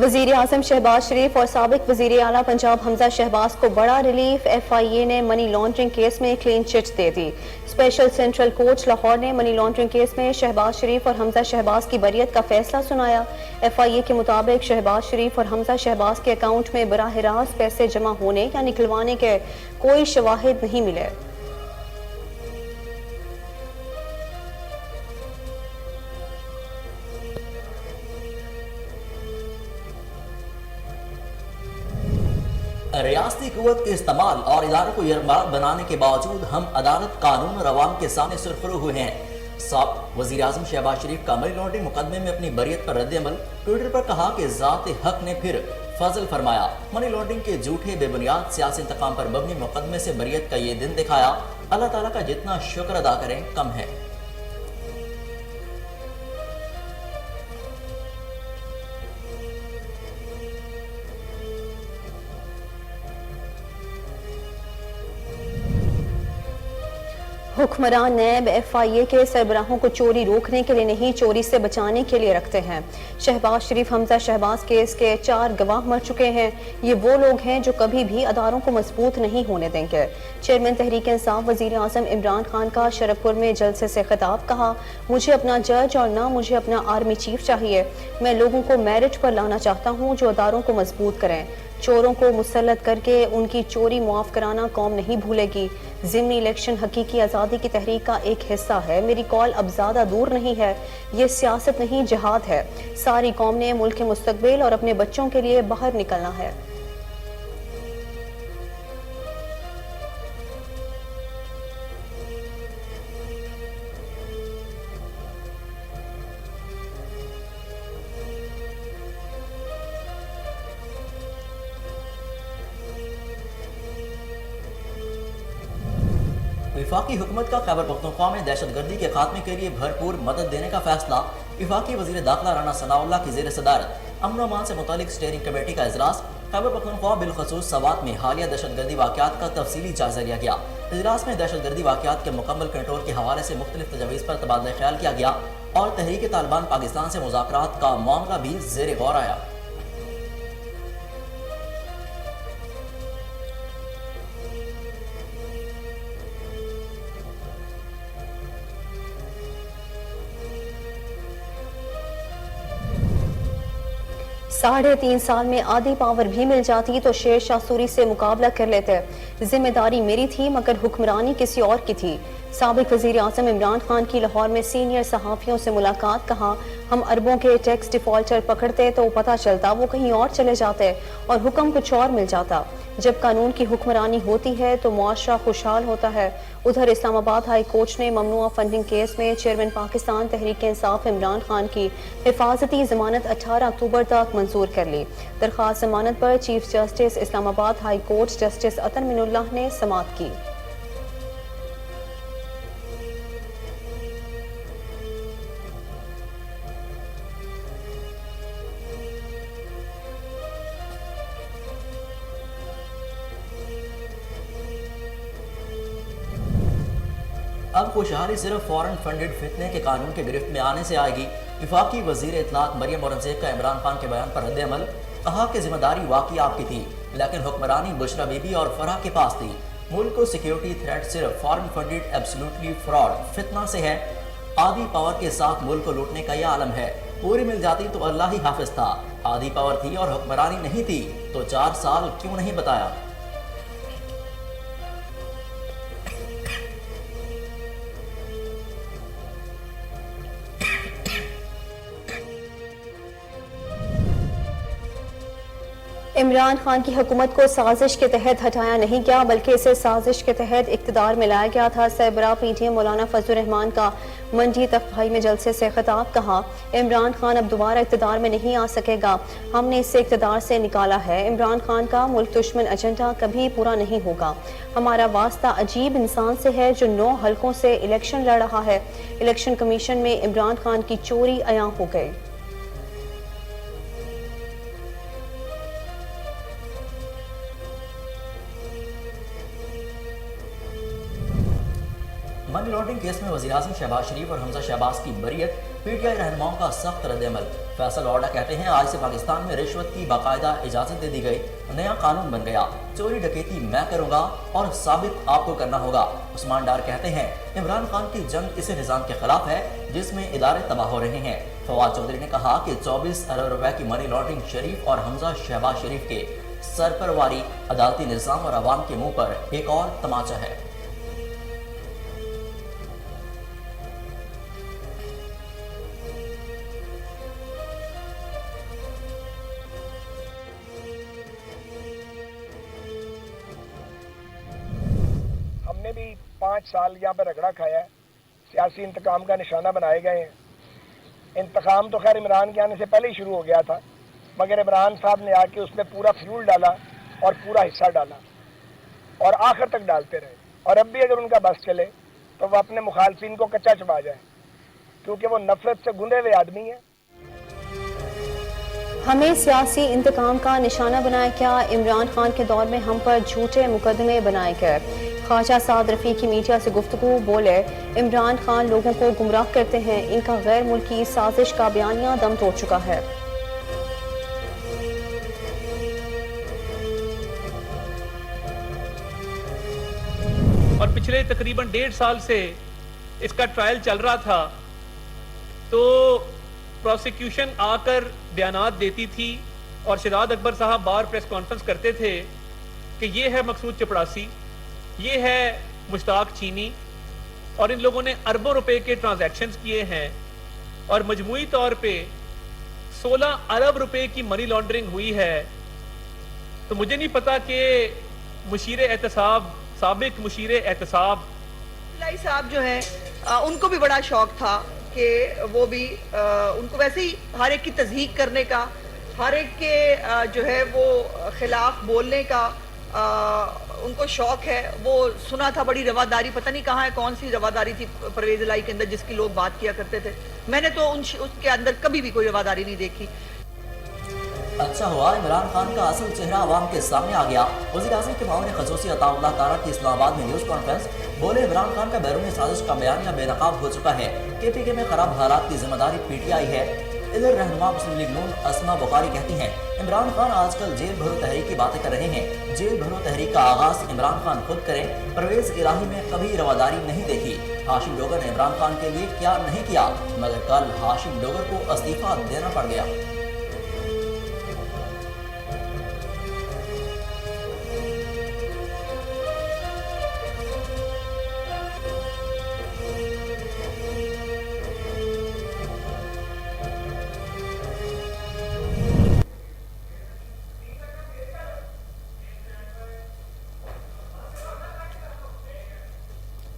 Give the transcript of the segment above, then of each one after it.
वज़ीर आज़म शहबाज शरीफ और साबिक वज़ीर आला पंजाब हमजा शहबाज को बड़ा रिलीफ। FIA ने मनी लॉन्ड्रिंग केस में क्लीन चिट दे दी। स्पेशल सेंट्रल कोर्ट लाहौर ने मनी लॉन्ड्रिंग केस में शहबाज शरीफ और हमजा शहबाज की बरियत का फैसला सुनाया। FIA के मुताबिक शहबाज शरीफ और हमजा शहबाज के अकाउंट में बराह रास्त पैसे जमा होने या निकलवाने के कोई शवाहिद नहीं मिले। रियासती कुव्वत के इस्तेमाल और इदारों को यरगमारत बनाने के बावजूद हम अदालत, कानून और अवाम के सामने सुरखरू हुए हैं। साबिक वज़ीर आज़म शहबाज शरीफ का मनी लॉन्ड्रिंग मुकदमे में अपनी बरियत पर रद्द-ए-अमल। ट्विटर पर कहा कि ज़ात हक ने फिर फजल फरमाया। मनी लॉन्ड्रिंग के झूठे बेबुनियाद सियासी इंतकाम पर मबनी मुकदमे से बरियत का ये दिन दिखाया। अल्लाह ताला का जितना शुक्र अदा करें कम है। हुक्मरान नैब FIA के सरबराहों को चोरी रोकने के लिए नहीं, चोरी से बचाने के लिए रखते हैं। शहबाज शरीफ हमजा शहबाज केस के 4 गवाह मर चुके हैं। ये वो लोग हैं जो कभी भी अदारों को मजबूत नहीं होने देंगे। चेयरमैन तहरीक इंसाफ वज़ीर आज़म इमरान खान का शरफपुर में जलसे से खिताब। कहा, मुझे अपना जज और ना मुझे अपना आर्मी चीफ चाहिए। मैं लोगों को मेरिट पर लाना चाहता हूँ जो अदारों को मजबूत करें। चोरों को मुसल्लत करके उनकी चोरी मुआफ कराना कौम नहीं भूलेगी। ज़िमनी इलेक्शन हकीकी आज़ादी की तहरीक का एक हिस्सा है। मेरी कॉल अब ज़्यादा दूर नहीं है। ये सियासत नहीं, जिहाद है। सारी कौम ने मुल्क के मुस्तकबिल और अपने बच्चों के लिए बाहर निकलना है। वफाकी हुकूमत का खैबर पख्तूनख्वा में दहशतगर्दी के खात्मे के लिए भरपूर मदद देने का फैसला। वफाकी वज़ीर दाखिला राना सनाउल्लाह की ज़ेर सदारत अमन व अमान से मुतालिक स्टीयरिंग कमेटी का इजलास। खैबर पख्तूनख्वा बिलखसूस सवात में हालिया दहशतगर्दी वाक़यात का तफसीली जायजा लिया गया। इजलास में दहशतगर्दी वाक़यात के मुकम्मल कंट्रोल के हवाले से मुख्तलिफ तजावीज़ पर तबादला ख्याल किया गया और तहरीक तालिबान पाकिस्तान से मुज़ाकरात का मामला भी ज़ेर गौर आया। साढ़े 3 साल में आधी पावर भी मिल जाती तो शेर शाह सूरी से मुकाबला कर लेते। जिम्मेदारी मेरी थी मगर हुक्मरानी किसी और की थी। साबिक वज़ीर आज़म इमरान खान की लाहौर में सीनियर सहाफ़ियों से मुलाकात। कहा, हम अरबों के टैक्स डिफॉल्टर पकड़ते तो पता चलता वो कहीं और चले जाते और हुक्म कुछ और मिल जाता। जब कानून की हुक्मरानी होती है तो मुआशरा खुशहाल होता है। उधर इस्लामाबाद हाई कोर्ट ने ममनुआ फंडिंग केस में चेयरमैन पाकिस्तान तहरीक इंसाफ इमरान खान की हिफाजती जमानत 18 अक्टूबर तक मंजूर कर ली। दरख्वास्त जमानत पर chief justice Islamabad high court justice Athar Minallah ने समाअत की। अब खुशहाली सिर्फ फॉरेन फंडेड फितने के कानून के गिरफ्त में आने से आएगी। वफाकी वजीर इत्तलात मरियम औरंगजेब का इमरान खान के बयान पर रद्द-ए-अमल। कहा कि जिम्मेदारी वाकई आपकी थी लेकिन हुक्मरानी बुशरा बीबी और फराह के पास थी। मुल्क को सिक्योरिटी थ्रेट सिर्फ फॉरेन फंडेड एब्सोल्युटली फ्रॉड फितना से है। आधी पावर के साथ मुल्क को लूटने का यह आलम है। पूरी मिल जाती तो अल्लाह ही हाफिज था। आधी पावर थी और हुक्मरानी नहीं थी तो 4 साल क्यों नहीं बताया। इमरान खान की हुकूमत को साजिश के तहत हटाया नहीं गया बल्कि इसे साजिश के तहत इक़्तिदार में लाया गया था। सरबराह PTM मौलाना फजलुर रहमान का मंडी तख्तभाई में जलसे से खिताब। कहा, इमरान खान अब दोबारा इक़्तिदार में नहीं आ सकेगा। हमने इसे इक़्तिदार से निकाला है। इमरान खान का मुल्क दुश्मन एजेंडा कभी पूरा नहीं होगा। हमारा वास्ता अजीब इंसान से है जो 9 हलकों से इलेक्शन लड़ रहा है। इलेक्शन कमीशन में इमरान खान की चोरी अयां हो गई। मनी लॉन्ड्रिंग केस में वज़ीर-ए-आज़म शहबाज शरीफ और हमजा शहबाज की बरीयत, पीटीआई रहनुमाओं का सख्त रद्द-ए-अमल। फैसल ऑर्डर कहते हैं आज से पाकिस्तान में रिश्वत की बाकायदा इजाज़त दे दी गई, नया कानून बन गया, चोरी डकैती मैं करूँगा और साबित आपको करना होगा। उस्मान डार कहते हैं इमरान खान की जंग इस निज़ाम के खिलाफ है जिसमें इदारे तबाह हो रहे हैं। फवाद चौधरी ने कहा कि 24 अरब रुपए की मनी लॉन्ड्रिंग शरीफ और हमजा शहबाज शरीफ के सर पर वारी अदालती निज़ाम और अवाम के मुंह पर एक और तमाचा है। हमने भी 5 साल यहाँ पर रगड़ा खाया है, सियासी इंतकाम का निशाना बनाए गए हैं। इंतकाम तो खैर इमरान के आने से पहले ही शुरू हो गया था, मगर इमरान साहब ने आके उसमें पूरा फ्यूल डाला और पूरा हिस्सा डाला और आखिर तक डालते रहे। और अब भी अगर उनका बस चले तो वो अपने मुखालफिन को कच्चा चबा जाए, क्योंकि वो नफरत से गुंदे हुए आदमी हैं। हमें सियासी इंतकाम का निशाना बनाया क्या? इमरान खान के दौर में हम पर झूठे मुकदमे बनाए गए। ख्वाजा साद रफीकी मीडिया से गुफ्तगू बोले, इमरान खान लोगों को गुमराह करते हैं, इनका गैर मुल्की साजिश का बयानिया दम तोड़ चुका है। और पिछले तकरीबन 1.5 साल से इसका ट्रायल चल रहा था, तो प्रोसिक्यूशन आकर बयानात देती थी और शहजाद अकबर साहब बार प्रेस कॉन्फ्रेंस करते थे कि ये है मकसूद चपड़ासी, ये है मुश्ताक चीनी, और इन लोगों ने अरबों रुपए के ट्रांजैक्शंस किए हैं और मजमूई तौर पे 16 अरब रुपए की मनी लॉन्ड्रिंग हुई है। तो मुझे नहीं पता कि मुशीर एहतसाब, साबिक मुशीर एहतसाब साहब जो है उनको भी बड़ा शौक था कि वो भी उनको वैसे ही हर एक की तज़हीक करने का, हर एक के जो है वो खिलाफ बोलने का उनको शौक है। वो सुना था बड़ी रवादारी, पता नहीं कहाँ है, कौन सी रवादारी थी परवेज़ इलाही के अंदर जिसकी लोग बात किया करते थे। मैंने तो उसके अंदर कभी भी कोई रवादारी नहीं देखी। अच्छा हुआ इमरान खान का असल चेहरा अवाम के सामने आ गया। वज़ीर-ए-आज़म के मामले खसूसी अताउल्लाह तारा की इस्लामाबाद में न्यूज़ कॉन्फ्रेंस, बोले इमरान खान का बैरूनी साजिश का बयानिया बेनकाब हो चुका है। KPK में खराब हालात की जिम्मेदारी PTI है। इधर रहनुमा मुस्लिम लीग नून अस्मा बुखारी कहती हैं इमरान खान आजकल जेल भरो तहरीक की बातें कर रहे हैं। जेल भरो तहरीक का आगाज इमरान खान खुद करें। परवेज इलाही में कभी रवादारी नहीं देखी। हाशिम डोगर ने इमरान खान के लिए क्या नहीं किया, मगर कल हाशिम डोगर को इस्तीफा देना पड़ गया।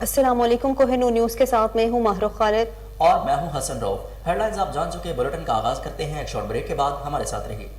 अस्सलाम वालेकुम, कोहिनूर न्यूज़ के साथ मैं हूँ महरूख खालिद और मैं हूँ हसन रऊफ। हेडलाइंस आप जान चुके। बुलेटिन का आगाज करते हैं एक शॉर्ट ब्रेक के बाद। हमारे साथ रहिए।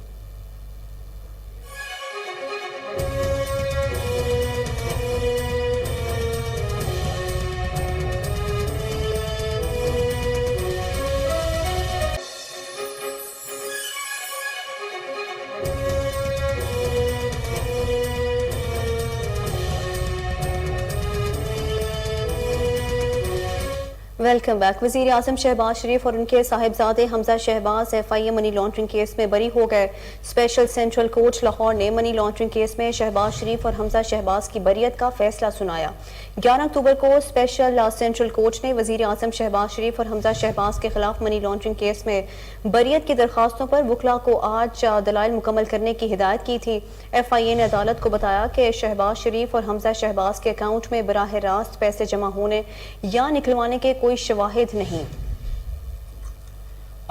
Welcome back. वज़ीर आज़म शहबाज शरीफ और उनके साहिबजादे Hamza Shehbaz FIA money laundering case में बरी हो गए। स्पेशल सेंट्रल कोर्ट लाहौर ने मनी लॉन्ड्रिंग केस में शहबाज शरीफ और हमजा शहबाज की बरीयत का फैसला सुनाया। 11 अक्टूबर को स्पेशल सेंट्रल कोर्ट ने वज़ीर आज़म शहबाज शरीफ और हमजा शहबाज के खिलाफ मनी लॉन्ड्रिंग केस में बरीयत की दरखास्तों पर वकला को आज दलाइल मुकम्मल करने की हिदायत की थी। FIA ने अदालत को बताया कि शहबाज शरीफ और हमजा शहबाज के अकाउंट में बराह रास्त पैसे जमा होने या निकलवाने के कोई शवाहिद नहीं।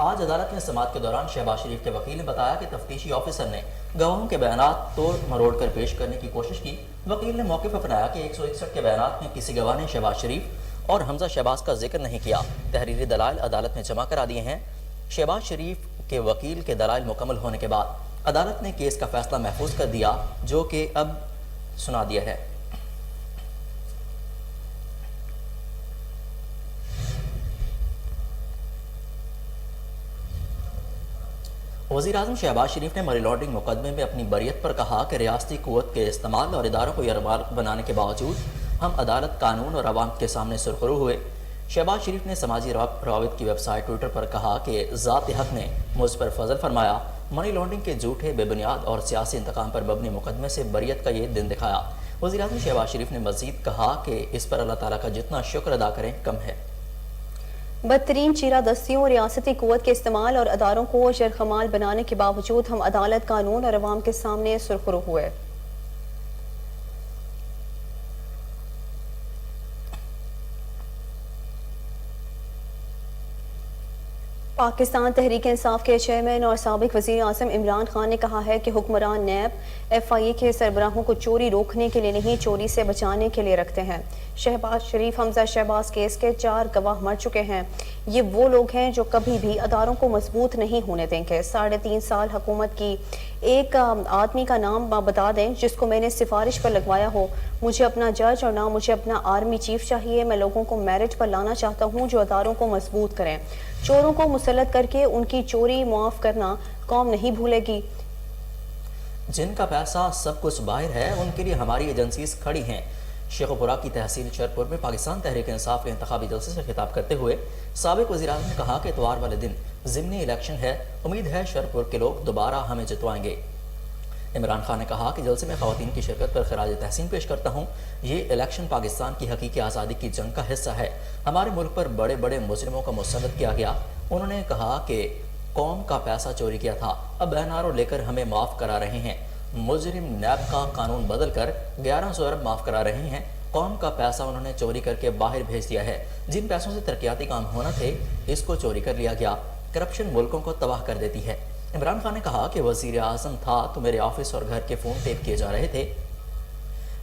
आज अदालत में समाअत के दौरान शहबाज शरीफ के वकील ने बताया कि तफ्तीशी ऑफिसर ने गवाहों के बयानात तोड़ मरोड़ कर पेश करने की कोशिश की। वकील ने मौके पर बताया कि 161 के बयानात में किसी गवाह ने शहबाज शरीफ और हमजा शहबाज का जिक्र नहीं किया। तहरीरी दलाइल अदालत में जमा करा दिए हैं। शहबाज शरीफ के वकील के दलाइल मुकम्मल होने के बाद अदालत ने केस का फैसला महफूज कर दिया, जो कि अब सुना दिया है। वज़ीर आज़म शहबाज शरीफ ने मनी लॉन्ड्रिंग मुकदमे में अपनी बरीयत पर कहा कि रियासती क़ुव्वत के इस्तेमाल और इदारों को यरगमाल बनाने के बावजूद हम अदालत, कानून और अवाम के सामने सुरखरू हुए। शहबाज शरीफ ने समाजी रावत की वेबसाइट ट्विटर पर कहा कि ज़ात हक ने मुझ पर फजल फरमाया, मनी लॉन्ड्रिंग के झूठे, बेबुनियाद और सियासी इंतकाम पर मबनी मुकदमे से बरियत का ये दिन दिखाया। वज़ीर-ए-आज़म शहबाज शरीफ ने मज़ीद कहा कि इस पर अल्लाह ताला का जितना शुक्र अदा करें कम है। बदतरीन चीरा दस्तियों, रियासती कुव्वत के इस्तेमाल और अदारों को शरखमाल बनाने के बावजूद हम अदालत, कानून और अवाम के सामने सुरखरू हुए। पाकिस्तान तहरीक इंसाफ के चेयरमैन और साबिक वज़ीर आज़म इमरान खान ने कहा है कि हुक्मरान नैब FIA के सरबराहों को चोरी रोकने के लिए नहीं, चोरी से बचाने के लिए रखते हैं। शहबाज शरीफ हमजा शहबाज केस के 4 गवाह मर चुके हैं। ये वो लोग हैं जो कभी भी अदारों को मजबूत नहीं होने देंगे। 3.5 साल हुकूमत की एक आदमी का नाम बता दें जिसको मैंने सिफारिश पर लगवाया हो। मुझे अपना जज और ना मुझे अपना आर्मी चीफ चाहिए। मैं लोगों को मेरिट पर लाना चाहता हूँ जो अदारों को मजबूत करें। चोरों को मुसल्लत करके उनकी चोरी मुआफ करना कौम नहीं भूलेगी। जिनका पैसा सब कुछ बाहर है उनके लिए हमारी एजेंसीज खड़ी हैं। शेखुपुरा की तहसील शरपुर में पाकिस्तान तहरीक इंसाफ के इंतखाबी जलसे से खिताब करते हुए साबिक वज़ीर-ए-आज़म ने कहा कि इतवार वाले दिन ज़िमनी इलेक्शन है, उम्मीद है शरपुर के लोग दोबारा हमें जितवाएंगे। इमरान खान ने कहा कि जलसे में ख़वातीन की शिरकत पर खराज तहसीन पेश करता हूँ। ये इलेक्शन पाकिस्तान की हकीकी आज़ादी की जंग का हिस्सा है। हमारे मुल्क पर बड़े बड़े मुजरिमों को मुसल्लत किया गया। उन्होंने कहा कि कौम का पैसा चोरी किया था, अब NRO लेकर हमें माफ़ करा रहे हैं। मुजरिम नैब का कानून बदल कर 1100 अरब माफ़ करा रहे हैं। कौम का पैसा उन्होंने चोरी करके बाहर भेज दिया है। जिन पैसों से तरक्याती काम होना थे, इसको चोरी कर लिया गया। करप्शन मुल्कों को तबाह कर देती है। इमरान खान ने कहा कि वज़ीर आज़म था तो मेरे ऑफिस और घर के फ़ोन टेप किए जा रहे थे।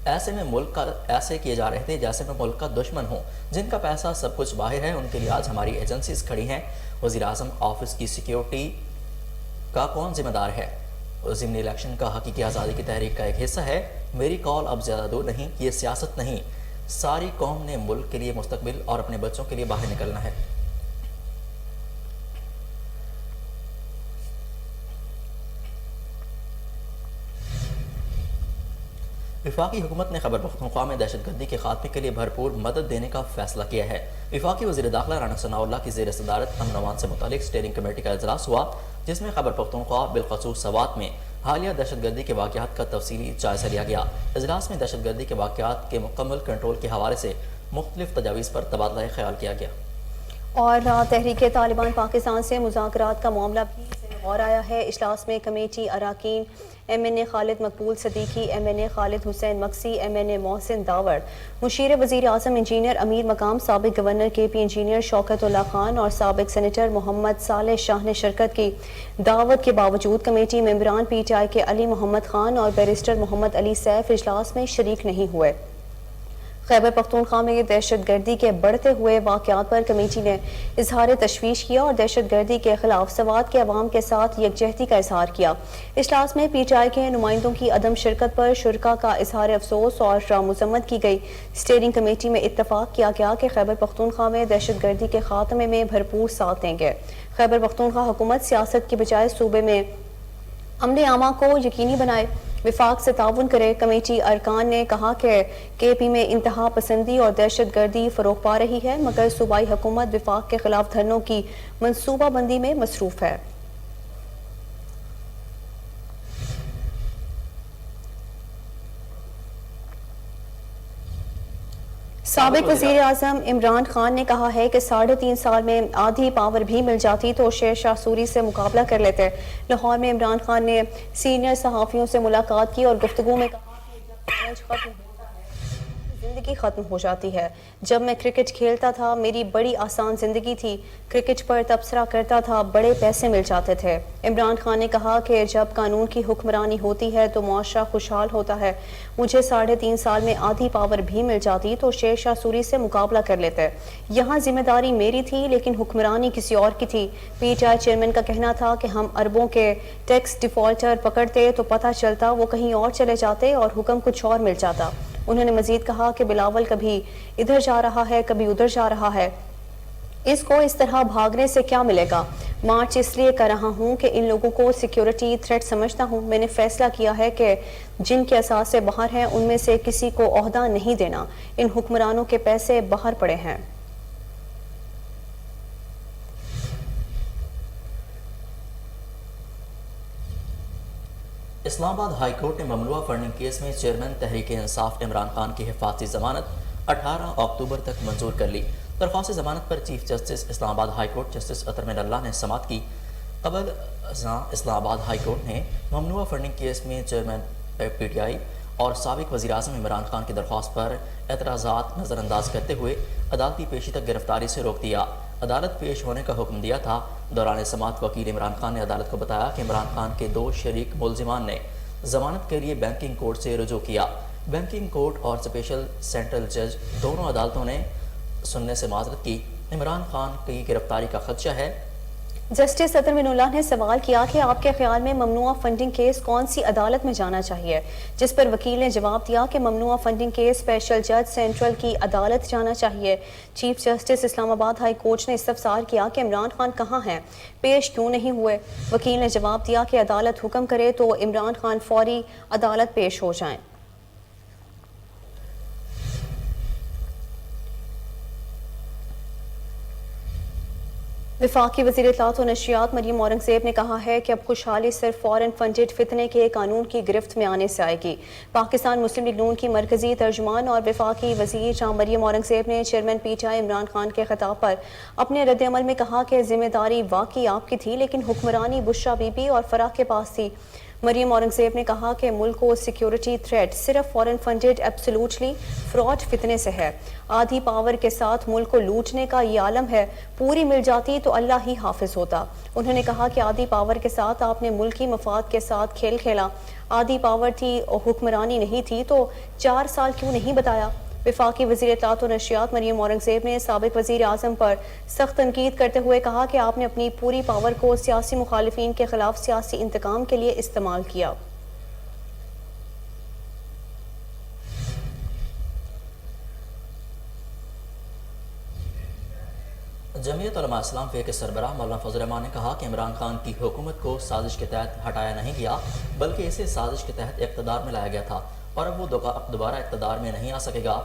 ऐसे में मुल्क का ऐसे किए जा रहे थे जैसे मैं मुल्क का दुश्मन हूँ। जिनका पैसा सब कुछ बाहर है उनके लिए आज हमारी एजेंसीज खड़ी हैं। वज़ीर आज़म ऑफिस की सिक्योरिटी का कौन जिम्मेदार है? ज़िमनी इलेक्शन का हकीकी आज़ादी की तहरीक का एक हिस्सा है। मेरी कॉल अब ज़्यादा दूर नहीं, ये सियासत नहीं। सारी कौम ने मुल्क के लिए, मुस्तकबिल और अपने बच्चों के लिए बाहर निकलना है। वफाकी हुकूमत ने खैबर पख्तूनख्वा में दहशतगर्दी के खात्मे के लिए भरपूर मदद देने का फैसला किया है। वफाकी वज़ीर दाखिला राना सनाउल्लाह की ज़ेर सदारत अमन अमान से मुतालिक स्टीयरिंग कमेटी का इजलास हुआ, जिसमें खैबर पख्तूनख्वा बिलखसूस सवात में हालिया दहशतगर्दी के वाक़यात का तफसीली जायज़ा लिया गया। इजलास में दहशतगर्दी के वाक़यात के मुकम्मल कंट्रोल के हवाले से मुख्तलिफ तजावीज़ पर तबादला ख्याल किया गया। और तहरीक तालिबान पाकिस्तान से मुज़ाकरात का मामला भी और आया है। इजलास में कमेटी अरकान MNA Khalid Maqbool Siddiqui, MNA Khalid Hussain Magsi, MNA Mohsin Dawar, मुशीर वज़ीर आज़म इंजीनियर अमीर मकाम, साबिक governor KP engineer Shaukatullah Khan और साबिक सेनेटर मोहम्मद सालेह शाह ने शिरकत की। दावत के बावजूद कमेटी मेंबरान PTI के अली मोहम्मद खान और बैरिस्टर मोहम्मद अली सैफ इजलास में शरीक नहीं हुए। खैबर पख्तूनख्वा में दहशत गर्दी के बढ़ते हुए वाक़यात पर कमेटी ने इजहार तशवीश किया और दहशत गर्दी के खिलाफ सवात के अवाम के साथ यकजहती का इजहार किया। इजलास में PTI के नुमाइंदों की अदम शिरकत पर शुरका का इजहार अफसोस और मजम्मत की गई। स्टीयरिंग कमेटी में इत्तफाक किया गया कि खैबर पख्तूनख्वा में दहशत गर्दी के खात्मे में भरपूर साथ देंगे। खैबर पख्तूनख्वा हुकूमत सियासत की बजाय सूबे में अमन आमा को यकीनी बनाए, विफाक से ताउन करे। कमेटी अरकान ने कहा कि KP में इंतहा पसंदी और दहशत गर्दी फरोग पा रही है, मगर सूबाई हुकूमत विफाक के खिलाफ धरनों की मनसूबाबंदी में मसरूफ है। साबिक वज़ीर आज़म इमरान खान ने कहा है कि 3.5 साल में आधी पावर भी मिल जाती तो शेर शाह सूरी से मुकाबला कर लेते। लाहौर में इमरान खान ने सीनियर सहाफ़ियों से मुलाकात की और गुफ्तगू में कहा कि जब खत्म होता है ज़िंदगी ख़त्म हो जाती है। जब मैं क्रिकेट खेलता था मेरी बड़ी आसान ज़िंदगी थी, क्रिकेट पर तबसरा करता था, बड़े पैसे मिल जाते थे। इमरान खान ने कहा कि जब कानून की हुक्मरानी होती है तो मुआशरा खुशहाल होता है। मुझे 3.5 साल में आधी पावर भी मिल जाती तो शेर शाह सूरी से मुकाबला कर लेते। यहाँ जिम्मेदारी मेरी थी लेकिन हुक्मरानी किसी और की थी। PTI चेयरमैन का कहना था कि हम अरबों के टैक्स डिफॉल्टर पकड़ते तो पता चलता वो कहीं और चले जाते और हुक्म कुछ और मिल जाता। उन्होंने मजीद कहा कि बिलावल कभी इधर जा रहा है कभी उधर जा रहा है, इसको इस तरह भागने से क्या मिलेगा। मार्च इसलिए कर रहा हूँ कि इन लोगों को सिक्योरिटी थ्रेट समझता हूँ। मैंने फैसला किया है कि जिनके असास से बाहर हैं उनमें से किसी को ओहदा नहीं देना। इन हुक्मरानों के पैसे बाहर पड़े हैं। اسلام آباد ہائی کورٹ نے ممنوعہ فنڈنگ کیس میں چیئرمین تحریک انصاف عمران خان کی حفاظتی ضمانت 18 اکتوبر تک منظور کر لی۔ درخواست ضمانت پر چیف جسٹس اسلام آباد ہائی کورٹ جسٹس اطہر من اللہ نے سماعت کی۔ قبل ازاں اسلام آباد ہائی کورٹ نے ممنوعہ فنڈنگ کیس میں چیئرمین پی ٹی آئی اور سابق وزیر اعظم عمران خان کی درخواست پر اعتراضات نظر انداز کرتے ہوئے عدالتی پیشی تک گرفتاری سے روک دیا۔ عدالت پیش ہونے کا حکم دیا تھا۔ دوران سماعت وکیل عمران خان نے عدالت کو بتایا کہ عمران خان کے 2 شریک ملزمان نے ضمانت کے لیے بینکنگ کورٹ سے رجوع کیا۔ بینکنگ کورٹ اور اسپیشل سینٹرل جج دونوں عدالتوں نے سننے سے معذرت کی۔ عمران خان کی گرفتاری کا خدشہ ہے۔ جسٹس اطہر من اللہ نے سوال کیا کہ آپ کے خیال میں ممنوعہ فنڈنگ کیس کون سی عدالت میں جانا چاہیے، جس پر وکیل نے جواب دیا کہ ممنوعہ فنڈنگ کیس اسپیشل جج سینٹرل کی عدالت جانا چاہیے۔ چیف جسٹس اسلام آباد ہائی کورٹ نے استفسار کیا کہ عمران خان کہاں ہیں، پیش کیوں نہیں ہوئے۔ وکیل نے جواب دیا کہ عدالت حکم کرے تو عمران خان فوری عدالت پیش ہو جائیں۔ وفاقی وزیر اطلاعات و نشریات مریم اورنگزیب نے کہا ہے کہ اب خوشحالی صرف فارن فنڈڈ فتنے کے قانون کی گرفت میں آنے سے آئے گی۔ پاکستان مسلم لیگ نون کی مرکزی ترجمان اور وفاقی وزیر جہاں مریم اورنگزیب نے chairman P T I Imran Khan کے خطاب پر اپنے رد عمل میں کہا کہ ذمہ داری واقعی آپ کی تھی، لیکن حکمرانی بشرا بی بی اور فرح کے پاس تھی۔ مریم اورنگزیب نے کہا کہ ملک کو سیکیورٹی تھریٹ صرف فارن فنڈڈ ایبسولوٹلی فراڈ فتنے سے ہے۔ آدھی پاور کے ساتھ ملک کو لوٹنے کا یہ عالم ہے، پوری مل جاتی تو اللہ ہی حافظ ہوتا۔ انہوں نے کہا کہ آدھی پاور کے ساتھ آپ نے ملکی مفاد کے ساتھ کھیل کھیلا۔ آدھی پاور تھی اور حکمرانی نہیں تھی تو 4 سال کیوں نہیں بتایا۔ وفاقی وزیر اطلاعات و نشریات مریم اورنگزیب نے سابق وزیر اعظم پر سخت تنقید کرتے ہوئے کہا کہ آپ نے اپنی پوری پاور کو سیاسی مخالفین کے خلاف سیاسی انتقام کے لیے استعمال کیا۔ جمعیت علماء اسلام فے کے سربراہ مولانا فضل الرحمان نے کہا کہ عمران خان کی حکومت کو سازش کے تحت ہٹایا نہیں گیا، بلکہ اسے سازش کے تحت اقتدار میں لایا گیا تھا اور اب وہ دوبارہ اقتدار میں نہیں آ سکے گا۔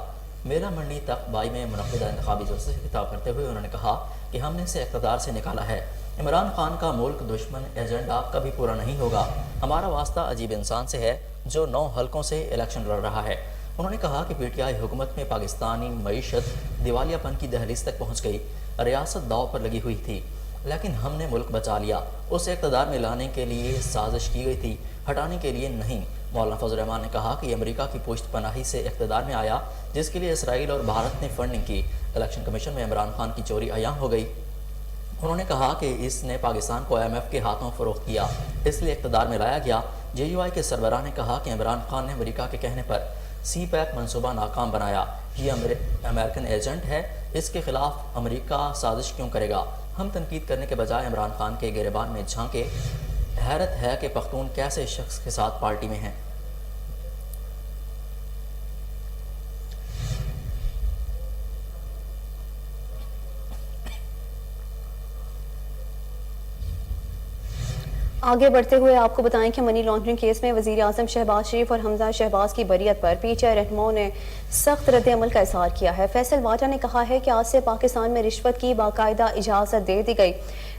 میرا منڈی تخت بائی میں منعقدہ انتخابی جلسے سے خطاب کرتے ہوئے انہوں نے کہا کہ ہم نے اسے اقتدار سے نکالا ہے۔ عمران خان کا ملک دشمن ایجنڈا کبھی پورا نہیں ہوگا۔ ہمارا واسطہ عجیب انسان سے ہے جو 9 حلقوں سے الیکشن لڑ رہا ہے۔ انہوں نے کہا کہ پی ٹی آئی حکومت میں پاکستانی معیشت دیوالیہ پن کی دہلیز تک پہنچ گئی، ریاست داؤ پر لگی ہوئی تھی، لیکن ہم نے ملک بچا لیا۔ اسے اقتدار میں لانے کے لیے سازش کی گئی تھی، ہٹانے کے لیے نہیں۔ مولانا فضل الرحمان نے کہا کہ یہ امریکہ کی پشت پناہی سے اقتدار میں آیا، جس کے لیے اسرائیل اور بھارت نے فنڈنگ کی۔ الیکشن کمیشن میں عمران خان کی چوری عیاں ہو گئی۔ انہوں نے کہا کہ اس نے پاکستان کو IMF کے ہاتھوں فروخت کیا، اس لیے اقتدار میں لایا گیا۔ JUI کے سربراہ نے کہا کہ عمران خان نے امریکہ کے کہنے پر سی پیک منصوبہ ناکام بنایا۔ یہ امریکن ایجنٹ ہے، اس کے خلاف امریکہ سازش کیوں کرے گا؟ ہم تنقید کرنے کے بجائے عمران خان کے گریبان میں جھانکے۔ حیرت ہے کہ پختون کیسے شخص کے ساتھ پارٹی میں ہیں۔ آگے بڑھتے ہوئے آپ کو بتائیں کہ منی لانڈرنگ کیس میں وزیر اعظم شہباز شریف اور حمزہ شہباز کی بریت پر پی ٹی آئی رہنماؤں نے سخت رد عمل کا اظہار کیا ہے۔ فیصل واٹا نے کہا ہے کہ آج سے پاکستان میں رشوت کی باقاعدہ اجازت دے دی گئی۔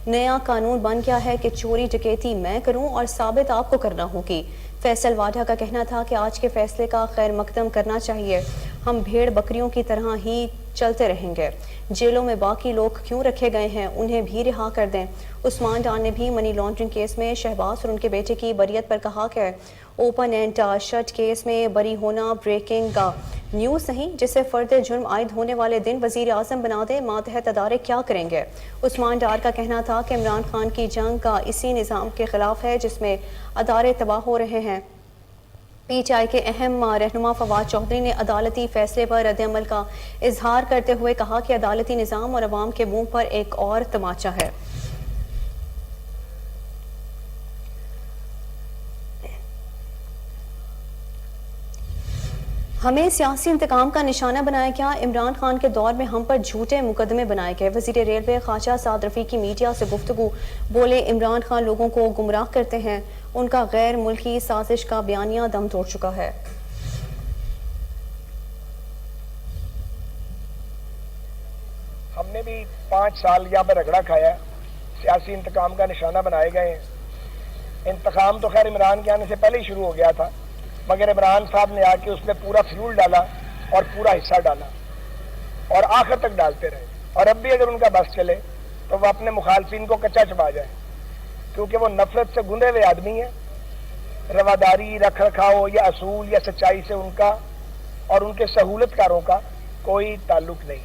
نیا قانون بن گیا ہے کہ چوری ڈکیتی میں کروں اور ثابت آپ کو کرنا ہوگی۔ فیصل واٹا کا کہنا تھا کہ آج کے فیصلے کا خیر مقدم کرنا چاہیے، ہم بھیڑ بکریوں کی طرح ہی چلتے رہیں گے۔ جیلوں میں باقی لوگ کیوں رکھے گئے ہیں، انہیں بھی رہا کر دیں۔ عثمان ڈار نے بھی منی لانڈرنگ کیس میں شہباز اور ان کے بیٹے کی بریت پر کہا کہ اوپن اینڈ شٹ کیس میں بری ہونا بریکنگ نیوز نہیں، جسے فرد جرم عائد ہونے والے دن وزیر اعظم بنا دے، ماتحت ادارے کیا کریں گے۔ عثمان ڈار کا کہنا تھا کہ عمران خان کی جنگ کا اسی نظام کے خلاف ہے جس میں ادارے تباہ ہو رہے ہیں۔ پی ٹی آئی کے اہم رہنما فواد چودھری نے عدالتی فیصلے پر رد عمل کا اظہار کرتے ہوئے کہا کہ عدالتی نظام اور عوام کے منہ پر ایک اور تماچا ہے۔ ہمیں سیاسی انتقام کا نشانہ بنایا گیا، عمران خان کے دور میں ہم پر جھوٹے مقدمے بنائے گئے۔ وزیر ریلوے خواجہ سعد رفیق کی میڈیا سے گفتگو، بولے عمران خان لوگوں کو گمراہ کرتے ہیں، ان کا غیر ملکی سازش کا بیانیہ دم توڑ چکا ہے۔ ہم نے بھی 5 سال یہاں پہ رگڑا کھایا ہے، سیاسی انتقام کا نشانہ بنائے گئے ہیں۔ इंतकाम तो खैर इमरान के आने से पहले ही शुरू हो गया था, मगर इमरान साहब ने आके उसमें पूरा फ्यूल डाला और पूरा हिस्सा डाला और आखिर तक डालते रहे। और अब भी अगर उनका बस चले तो वो अपने मुखालफिन को कच्चा चबा जाए, क्योंकि वो नफरत से गुंदे हुए आदमी है। रवादारी, रख रखाव या असूल या सच्चाई से उनका और उनके सहूलतकारों का कोई ताल्लुक नहीं।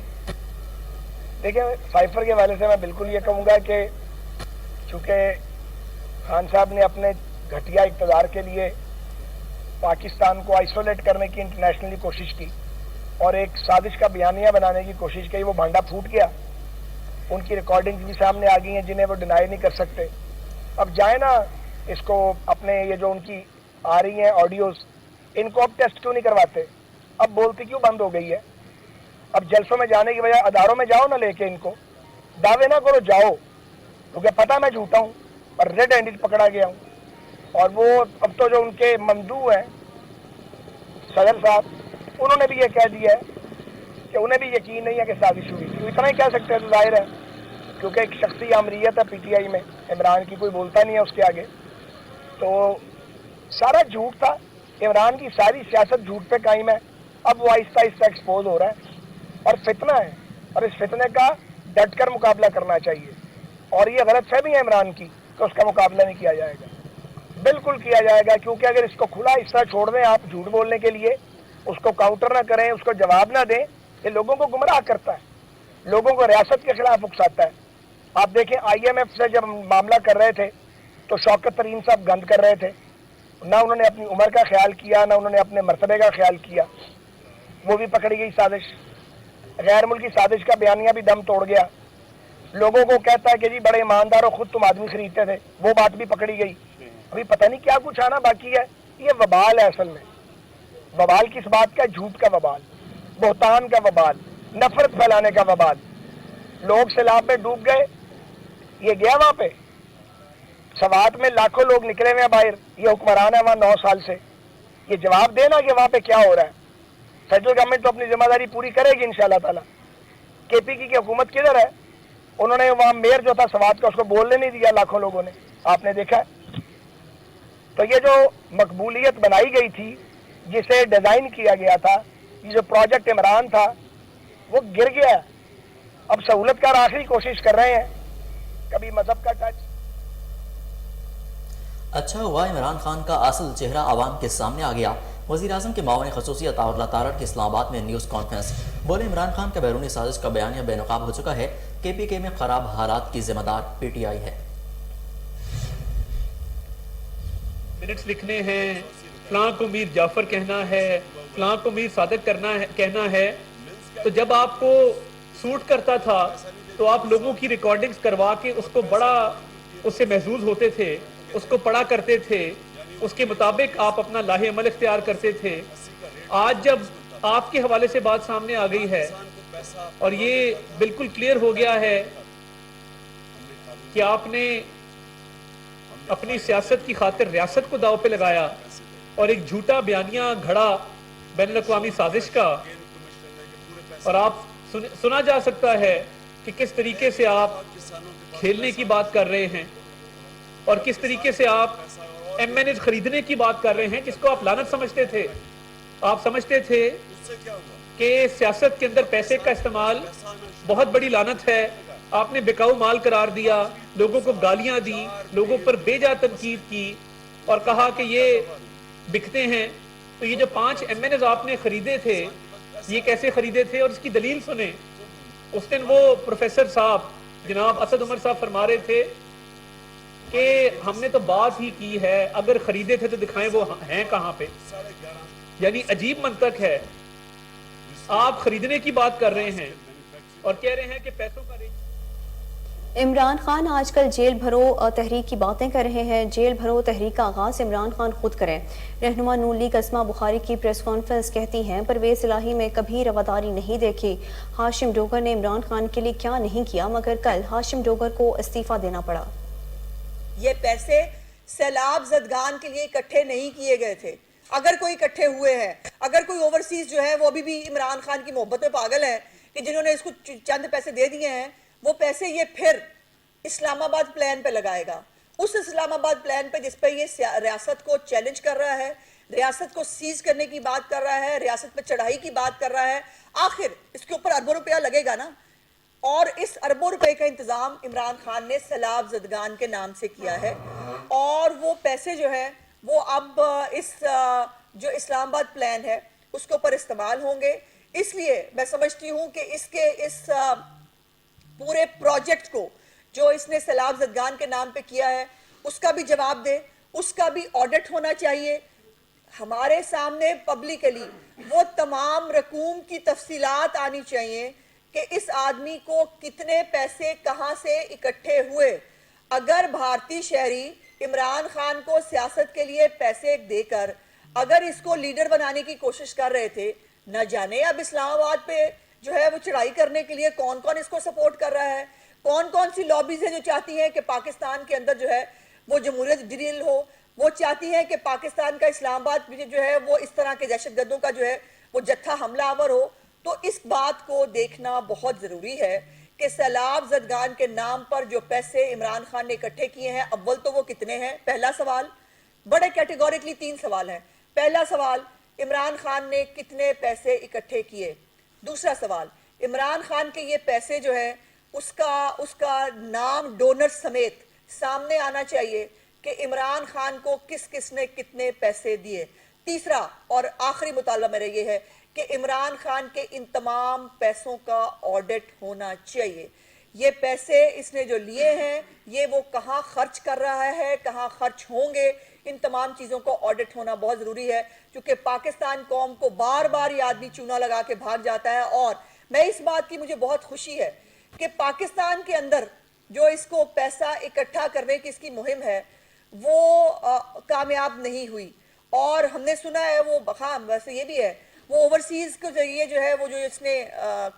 देखिए, साइफर के वाले से मैं बिल्कुल ये कहूँगा कि चूँकि खान साहब ने अपने घटिया इक़्तिदार के लिए पाकिस्तान को आइसोलेट करने की इंटरनेशनली कोशिश की और एक साजिश का बयानिया बनाने की कोशिश की, वो भांडा फूट गया। उनकी रिकॉर्डिंग्स भी सामने आ गई हैं जिन्हें वो डिनाई नहीं कर सकते। अब जाए ना इसको, अपने ये जो उनकी आ रही हैं ऑडियोज, इनको अब टेस्ट क्यों नहीं करवाते? अब बोलती क्यों बंद हो गई है? अब जलसों में जाने की बजाय अदारों में जाओ ना लेके इनको, दावे ना करो, जाओ, क्योंकि पता मैं झूठा हूँ और रेड हैंडेड पकड़ा गया हूँ। और वो अब तो जो उनके ममदू हैं सदर साहब, उन्होंने भी ये कह दिया है कि उन्हें भी यकीन नहीं है कि साजिश हुई। तो इतना ही कह सकते हैं, तो जाहिर है, क्योंकि एक शख्सी आमरीयत है पीटीआई में, इमरान की कोई बोलता नहीं है उसके आगे। तो सारा झूठ था, इमरान की सारी सियासत झूठ पे कायम है। अब वो आहिस्ता आहिस्ता एक्सपोज हो रहा है और फितना है, और इस फितने का डट कर मुकाबला करना चाहिए। और ये गलत फहमी है इमरान की कि उसका मुकाबला नहीं किया जाएगा, बिल्कुल किया जाएगा। क्योंकि अगर इसको खुला हिस्सा छोड़ दें आप झूठ बोलने के लिए, उसको काउंटर ना करें, उसको जवाब ना दें, ये लोगों को गुमराह करता है, लोगों को रियासत के खिलाफ उकसाता है। आप देखें, IMF से जब मामला कर रहे थे तो शौकत तरीन साहब गंद कर रहे थे, ना उन्होंने अपनी उम्र का ख्याल किया, ना उन्होंने अपने मर्तबे का ख्याल किया। वो भी पकड़ी गई साजिश, गैर मुल्की साजिश का बयानिया भी दम तोड़ गया। लोगों को कहता है कि जी बड़े ईमानदार हो, खुद तुम आदमी खरीदते थे, वो बात भी पकड़ी गई। अभी पता नहीं क्या कुछ आना बाकी है। ये वबाल है असल में। वबाल किस बात का? झूठ का वबाल, बोहतान का वबाल, नफरत फैलाने का वबाल। लोग सैलाब में डूब गए, ये गया वहां पे, सवात में लाखों लोग निकले हुए हैं बाहर, ये हुक्मरान है वहां 9 साल से। ये जवाब देना कि वहां पे क्या हो रहा है। सेंट्रल गवर्नमेंट तो अपनी जिम्मेदारी पूरी करेगी इंशाल्लाह ताला। KPK की हुकूमत किधर है? उन्होंने वहां मेयर जो था सवात का, उसको बोलने नहीं दिया लाखों लोगों ने, आपने देखा है। तो ये जो मकबूलियत बनाई गई थी, जिसे डिजाइन किया गया था, ये जो प्रोजेक्ट इमरान था, वो गिर गया। अब सहूलतकार आखिरी कोशिश कर रहे हैं, कभी मजहब का टच। अच्छा हुआ इमरान खान का असल चेहरा आवाम के सामने आ गया। वज़ीर आज़म के मावन खसूसी अताउल्लाह तारड़ की इस्लामाबाद में न्यूज़ कॉन्फ्रेंस। बोले, इमरान खान का बैरूनी साजिश का बयानिया बेनकाब हो चुका है। KPK में खराब हालात की जिम्मेदार PTI है। मिनट्स लिखने हैं, फलां को मीर जाफर कहना है, फलां को मीर सादक कहना है। तो जब आपको सूट करता था तो आप लोगों की रिकॉर्डिंग्स करवा के उसको बड़ा उससे महजूज होते थे, उसको पढ़ा करते थे, उसके मुताबिक आप अपना लाहे अमल इख्तियार करते थे। आज जब आपके हवाले से बात सामने आ गई है और ये बिल्कुल क्लियर हो गया है कि आपने अपनी सियासत की खातिर रियासत को दाव पे लगाया और एक झूठा बयानिया घड़ा बैनुल-अक़वामी साजिश का, और आप सुना जा सकता है कि किस तरीके से आप खेलने की बात कर रहे हैं और किस तरीके से आप MNAs खरीदने की बात कर रहे हैं, जिसको आप लानत समझते थे। आप समझते थे कि सियासत के अंदर पैसे का इस्तेमाल बहुत बड़ी लानत है। आपने बिकाऊ माल करार दिया, लोगों को गालियां दी, लोगों पर बेजा तनकीद की और कहा कि ये बिकते हैं। तो ये जो 5 MNAs आपने खरीदे थे, ये कैसे खरीदे थे और इसकी दलील सुने। उस दिन वो प्रोफेसर साहब जनाब असद उमर साहब फरमा रहे थे कि हमने तो बात ही की है, अगर खरीदे थे तो दिखाएं वो हैं कहां पे। यानी अजीब मंतक है। आप खरीदने की बात कर रहे हैं और कह रहे हैं कि पैसों का इमरान खान आजकल जेल भरो तहरीक की बातें कर रहे हैं। जेल भरो तहरीक का आगाज इमरान खान खुद करें। रहनुमा नून लीग अस्मा बुखारी की प्रेस कॉन्फ्रेंस कहती हैं, परवेज इलाही में कभी रवादारी नहीं देखी। हाशिम डोगर ने इमरान खान के लिए क्या नहीं किया, मगर कल हाशिम डोगर को इस्तीफा देना पड़ा। ये पैसे सैलाब जदगान के लिए इकट्ठे नहीं किए गए थे। अगर कोई इकट्ठे हुए हैं, अगर कोई ओवरसीज जो है वो अभी भी इमरान खान की मोहब्बत में पागल है कि जिन्होंने इसको चंद पैसे दे दिए हैं, वो पैसे ये फिर इस्लामाबाद प्लान पे लगाएगा। اس اسلام آباد پلان پہ جس پہ یہ ریاست کو چیلنج کر رہا ہے, ریاست کو سیز کرنے کی بات کر رہا ہے, ریاست پہ چڑھائی کی بات کر رہا ہے, آخر اس کے اوپر اربوں روپیہ لگے گا نا. اور اس اربوں روپے کا انتظام عمران خان نے سیلاب زدگان کے نام سے کیا ہے, اور وہ پیسے جو ہے وہ اب اس جو اسلام آباد پلان ہے اس کے اوپر استعمال ہوں گے. اس لیے میں سمجھتی ہوں کہ اس پورے پروجیکٹ کو جو اس نے سیلاب زدگان کے نام پہ کیا ہے اس کا بھی جواب دے, اس کا بھی آڈٹ ہونا چاہیے. ہمارے سامنے پبلکلی وہ تمام رقوم کی تفصیلات آنی چاہیے کہ اس آدمی کو کتنے پیسے کہاں سے اکٹھے ہوئے. اگر بھارتی شہری عمران خان کو سیاست کے لیے پیسے دے کر اگر اس کو لیڈر بنانے کی کوشش کر رہے تھے, نہ جانے اب اسلام آباد پہ جو ہے وہ چڑھائی کرنے کے لیے کون کون اس کو سپورٹ کر رہا ہے, کون کون سی لابیز ہیں جو چاہتی ہیں کہ پاکستان کے اندر جو ہے وہ جمہوریت ڈریل ہو, وہ چاہتی ہیں کہ پاکستان کا اسلام آباد جو ہے وہ اس طرح کے دہشت گردوں کا جو ہے وہ جتھا حملہ آور ہو. تو اس بات کو دیکھنا بہت ضروری ہے کہ سیلاب زدگان کے نام پر جو پیسے عمران خان نے اکٹھے کیے ہیں, اول تو وہ کتنے ہیں. پہلا سوال, بڑے کیٹیگوریکلی 3 سوال ہیں. پہلا سوال, عمران خان نے کتنے پیسے اکٹھے کیے. دوسرا سوال, عمران خان کے یہ پیسے جو ہے اس کا نام ڈونر سمیت سامنے آنا چاہیے کہ عمران خان کو کس کس نے کتنے پیسے دیے. تیسرا اور آخری مطالبہ میرا یہ ہے کہ عمران خان کے ان تمام پیسوں کا آڈٹ ہونا چاہیے. یہ پیسے اس نے جو لیے ہیں یہ وہ کہاں خرچ کر رہا ہے, کہاں خرچ ہوں گے, ان تمام چیزوں کو آڈٹ ہونا بہت ضروری ہے. کیونکہ پاکستان قوم کو بار بار یہ آدمی چونا لگا کے بھاگ جاتا ہے, اور میں اس بات کی مجھے بہت خوشی ہے کہ پاکستان کے اندر جو اس کو پیسہ اکٹھا کرنے کی اس کی مہم ہے وہ کامیاب نہیں ہوئی. اور ہم نے سنا ہے وہ ہاں ویسے یہ بھی ہے وہ اوورسیز کے ذریعے جو ہے وہ جو اس نے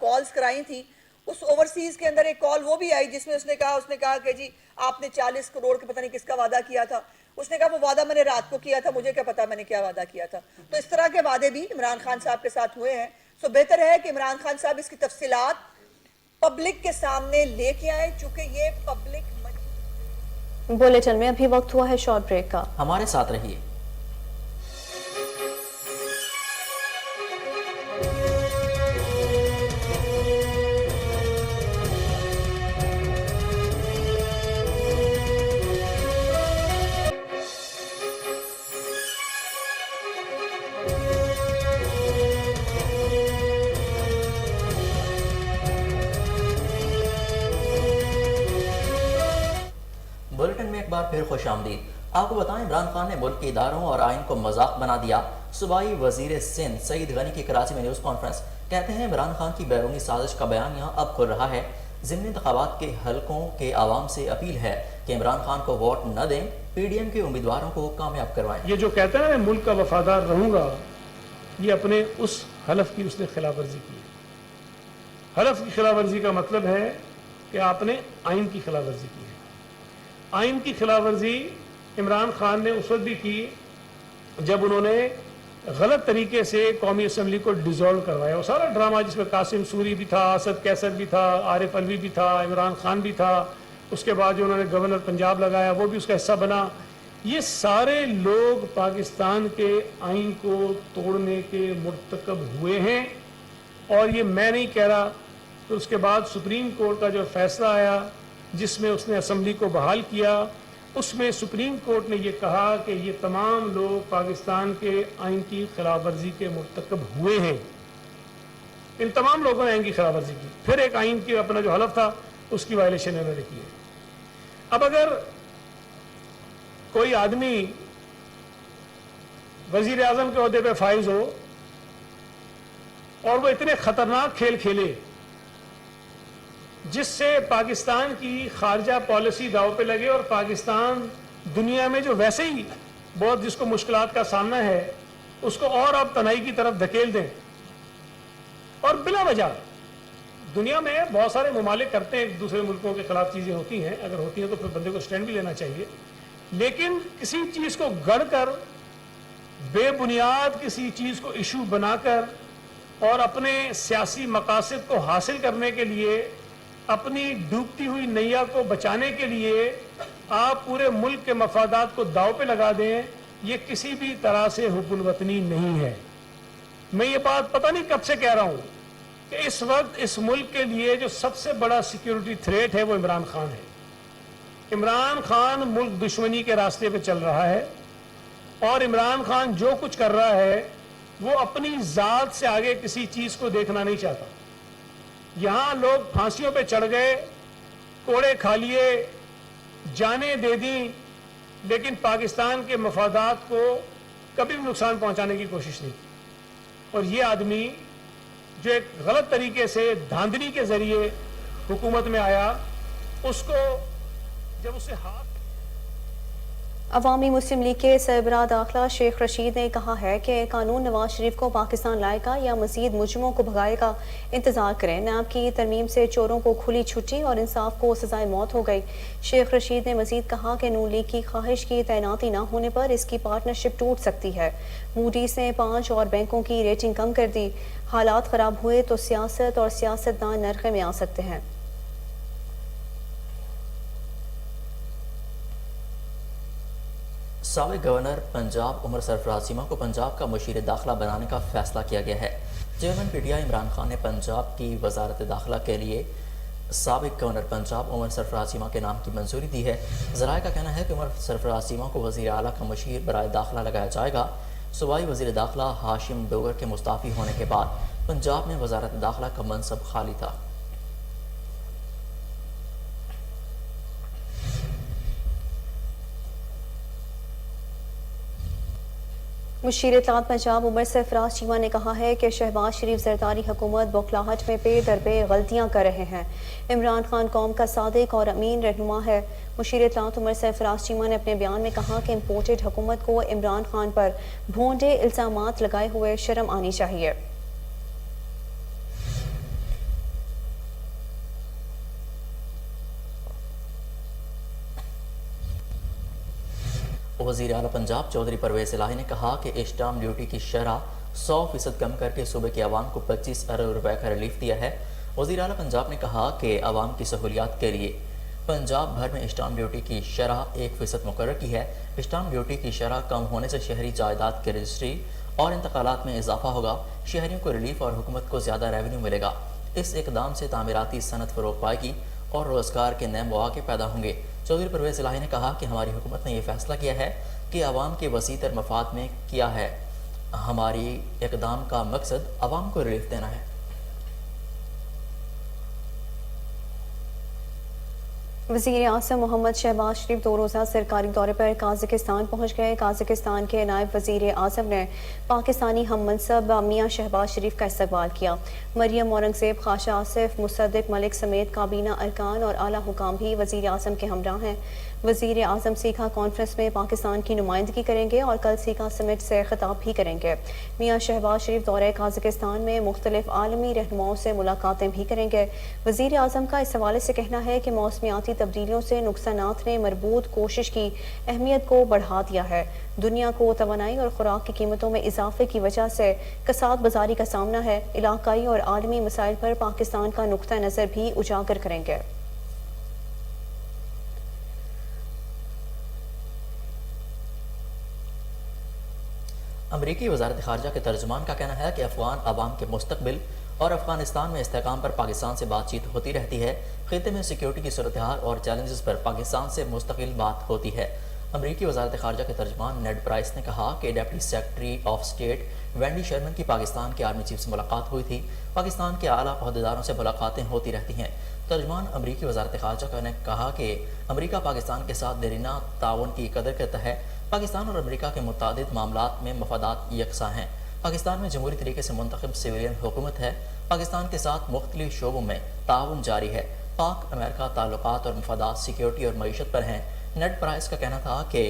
کالز کرائی تھی, اس اوورسیز کے اندر ایک کال وہ بھی آئی جس میں اس نے کہا کہ جی آپ نے 40 کروڑ کے پتہ نہیں کس کا وعدہ کیا تھا. اس نے کہا وہ وعدہ میں نے رات کو کیا تھا, مجھے کیا پتا میں نے کیا وعدہ کیا تھا. تو اس طرح کے وعدے بھی عمران خان صاحب کے ساتھ ہوئے ہیں. سو بہتر ہے کہ عمران خان صاحب اس کی تفصیلات پبلک کے سامنے لے کے آئیں, چونکہ یہ پبلک. بولیٹن میں ابھی وقت ہوا ہے شارٹ بریک کا, ہمارے ساتھ رہیے. بلیٹن میں ایک بار پھر خوش آمدید. آپ کو بتائیں عمران خان نے ملک کے اداروں اور آئین کو مذاق بنا دیا. صوبائی وزیر سندھ سعید غنی کی کراچی میں نیوز کانفرنس. کہتے ہیں عمران خان کی بیرونی سازش کا بیان یہاں اب کھل رہا ہے. ضمنی انتخابات کے حلقوں کے عوام سے اپیل ہے کہ عمران خان کو ووٹ نہ دیں, پی ڈی ایم کے امیدواروں کو کامیاب کروائیں. یہ جو کہتا ہے میں ملک کا وفادار رہوں گا, یہ اپنے اس حلف کی اس نے خلاف ورزی کی. حلف کی خلاف ورزی کا مطلب ہے کہ آپ نے آئین کی خلاف ورزی کی ہے. آئین کی خلاف ورزی عمران خان نے اس وقت بھی کی جب انہوں نے غلط طریقے سے قومی اسمبلی کو ڈیزولو کروایا. وہ سارا ڈرامہ جس میں قاسم سوری بھی تھا, اسد کیسر بھی تھا, عارف علوی بھی تھا, عمران خان بھی تھا, اس کے بعد جو انہوں نے گورنر پنجاب لگایا وہ بھی اس کا حصہ بنا. یہ سارے لوگ پاکستان کے آئین کو توڑنے کے مرتکب ہوئے ہیں, اور یہ میں نہیں کہہ رہا. تو اس کے بعد سپریم کورٹ کا جو فیصلہ آیا جس میں اس نے اسمبلی کو بحال کیا, اس میں سپریم کورٹ نے یہ کہا کہ یہ تمام لوگ پاکستان کے آئین کی خلاف ورزی کے مرتکب ہوئے ہیں. ان تمام لوگوں نے آئین کی خلاف ورزی کی. پھر ایک آئین کی اپنا جو حلف تھا اس کی وائلیشن انہوں نے کی ہے. اب اگر کوئی آدمی وزیر اعظم کے عہدے پہ فائز ہو اور وہ اتنے خطرناک کھیل کھیلے جس سے پاکستان کی خارجہ پالیسی داؤ پہ لگے, اور پاکستان دنیا میں جو ویسے ہی بہت جس کو مشکلات کا سامنا ہے اس کو اور اب تنہائی کی طرف دھکیل دیں, اور بلا وجہ دنیا میں بہت سارے ممالک کرتے ہیں, دوسرے ملکوں کے خلاف چیزیں ہوتی ہیں, اگر ہوتی ہیں تو پھر بندے کو سٹینڈ بھی لینا چاہیے. لیکن کسی چیز کو گڑھ کر, بے بنیاد کسی چیز کو ایشو بنا کر, اور اپنے سیاسی مقاصد کو حاصل کرنے کے لیے, اپنی ڈوبتی ہوئی نیا کو بچانے کے لیے آپ پورے ملک کے مفادات کو داؤ پہ لگا دیں، یہ کسی بھی طرح سے حب الوطنی نہیں ہے۔ میں یہ بات پتہ نہیں کب سے کہہ رہا ہوں کہ اس وقت اس ملک کے لیے جو سب سے بڑا سیکیورٹی تھریٹ ہے وہ عمران خان ہے۔ عمران خان ملک دشمنی کے راستے پہ چل رہا ہے، اور عمران خان جو کچھ کر رہا ہے وہ اپنی ذات سے آگے کسی چیز کو دیکھنا نہیں چاہتا۔ یہاں لوگ پھانسیوں پہ چڑھ گئے، کوڑے کھا لیے، جانیں دے دیں، لیکن پاکستان کے مفادات کو کبھی بھی نقصان پہنچانے کی کوشش نہیں کی۔ اور یہ آدمی جو ایک غلط طریقے سے دھاندلی کے ذریعے حکومت میں آیا، اس کو جب اسے ہاتھ عوامی مسلم لیگ کے سربراہ داخلہ شیخ رشید نے کہا ہے کہ قانون نواز شریف کو پاکستان لائے گا یا مزید مجرموں کو بھگائے گا، انتظار کریں۔ نیب کی ترمیم سے چوروں کو کھلی چھٹی اور انصاف کو سزائے موت ہو گئی۔ شیخ رشید نے مزید کہا کہ نون لیگ کی خواہش کی تعیناتی نہ ہونے پر اس کی پارٹنرشپ ٹوٹ سکتی ہے۔ موڈیز نے 5 اور بینکوں کی ریٹنگ کم کر دی۔ حالات خراب ہوئے تو سیاست اور سیاستدان نرخے میں آ سکتے ہیں۔ سابق گورنر پنجاب عمر سرفراز چیمہ کو پنجاب کا مشیر داخلہ بنانے کا فیصلہ کیا گیا ہے۔ Chairman P T I Imran Khan نے پنجاب کی وزارت داخلہ کے لیے سابق گورنر پنجاب عمر سرفراز چیمہ کے نام کی منظوری دی ہے۔ ذرائع کا کہنا ہے کہ عمر سرفراز چیمہ کو وزیر اعلیٰ کا مشیر برائے داخلہ لگایا جائے گا۔ صوبائی وزیر داخلہ ہاشم ڈوگر کے مستعفی ہونے کے بعد پنجاب میں وزارت داخلہ کا منصب خالی تھا۔ مشیر اطلاعات پنجاب عمر سرفراز چیمہ نے کہا ہے کہ شہباز شریف زرداری حکومت بوکھلاہٹ میں پے در پے غلطیاں کر رہے ہیں۔ عمران خان قوم کا صادق اور امین رہنما ہے۔ مشیر اطلاعات عمر سرفراز چیمہ نے اپنے بیان میں کہا کہ امپورٹڈ حکومت کو عمران خان پر بھونڈے الزامات لگائے ہوئے شرم آنی چاہیے۔ وزیر اعلیٰ پنجاب چودھری پرویز الہی نے کہا کہ اسٹامپ ڈیوٹی کی شرح 100% کم کر کے صوبے کے عوام کو 25 ارب روپے کا ریلیف دیا ہے۔ وزیر اعلیٰ پنجاب نے کہا کہ عوام کی سہولیات کے لیے پنجاب بھر میں اسٹامپ ڈیوٹی کی شرح 1% مقرر کی ہے۔ اسٹامپ ڈیوٹی کی شرح کم ہونے سے شہری جائیداد کی رجسٹری اور انتقالات میں اضافہ ہوگا، شہریوں کو ریلیف اور حکومت کو زیادہ ریونیو ملے گا۔ اس اقدام سے تعمیراتی صنعت فروغ پائے گی اور روزگار کے نئے مواقع پیدا ہوں گے۔ چودھری پرویز الہی نے کہا کہ ہماری حکومت نے یہ فیصلہ کیا ہے کہ عوام کے وسیع تر مفاد میں کیا ہے۔ ہماری اقدام کا مقصد عوام کو ریلیف دینا ہے۔ وزیر اعظم محمد شہباز شریف 2 روزہ سرکاری دورے پر قازقستان پہنچ گئے۔ قازقستان کے نائب وزیر اعظم نے پاکستانی ہم منصب میاں شہباز شریف کا استقبال کیا۔ مریم اورنگزیب، خواجہ آصف، مصدق ملک سمیت کابینہ ارکان اور اعلیٰ حکام بھی وزیر اعظم کے ہمراہ ہیں۔ وزیر اعظم سیکھا کانفرنس میں پاکستان کی نمائندگی کریں گے اور کل سیکھا سمٹ سے خطاب بھی کریں گے۔ میاں شہباز شریف دورہ قازقستان میں مختلف عالمی رہنماؤں سے ملاقاتیں بھی کریں گے۔ وزیر اعظم کا اس حوالے سے کہنا ہے کہ موسمیاتی تبدیلیوں سے نقصانات نے مربوط کوشش کی اہمیت کو بڑھا دیا ہے۔ دنیا کو توانائی اور خوراک کی قیمتوں میں اضافے کی وجہ سے کساد بازاری کا سامنا ہے۔ علاقائی اور عالمی مسائل پر پاکستان کا نقطہ نظر بھی اجاگر کریں گے۔ امریکی وزارت خارجہ کے ترجمان کا کہنا ہے کہ افغان عوام کے مستقبل اور افغانستان میں استحکام پر پاکستان سے بات چیت ہوتی رہتی ہے۔ خطے میں سیکیورٹی کی صورتحال اور چیلنجز پر پاکستان سے مستقل بات ہوتی ہے۔ امریکی وزارت خارجہ کے ترجمان نیڈ پرائس نے کہا کہ deputy secretary of state Wendy Sherman کی پاکستان کے آرمی چیف سے ملاقات ہوئی تھی۔ پاکستان کے اعلیٰ عہدیداروں سے ملاقاتیں ہوتی رہتی ہیں۔ ترجمان امریکی وزارت خارجہ نے کہا کہ امریکہ پاکستان کے ساتھ دیرینہ تعاون کی قدر کرتا ہے۔ پاکستان اور امریکہ کے متعدد معاملات میں مفادات یکساں ہیں۔ پاکستان میں جمہوری طریقے سے منتخب سویلین حکومت ہے۔ پاکستان کے ساتھ مختلف شعبوں میں تعاون جاری ہے۔ پاک امریکہ تعلقات اور مفادات سیکیورٹی اور معیشت پر ہیں۔ نیڈ پرائس کا کہنا تھا کہ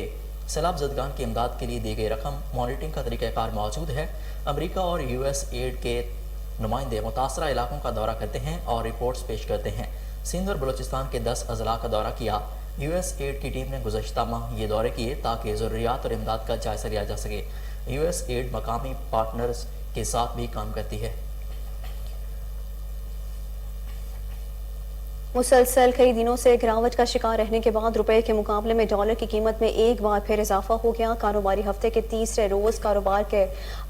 سیلاب زدگان کی امداد کے لیے دی گئی رقم مانیٹرنگ کا طریقہ کار موجود ہے۔ امریکہ اور یو ایس ایڈ کے نمائندے متاثرہ علاقوں کا دورہ کرتے ہیں اور رپورٹس پیش کرتے ہیں۔ سندھ اور بلوچستان کے 10 اضلاع کا دورہ کیا۔ یو ایس ایڈ کی ٹیم نے گزشتہ ماہ یہ دورے کیے تاکہ ضروریات اور امداد کا جائزہ لیا جا سکے۔ یو ایس ایڈ مقامی پارٹنرز کے ساتھ بھی کام کرتی ہے۔ मुसलसल कई दिनों से गिरावट का शिकार रहने के बाद रुपए के मुकाबले में डॉलर की कीमत में एक बार फिर इजाफा हो गया। कारोबारी हफ्ते के तीसरे रोज कारोबार के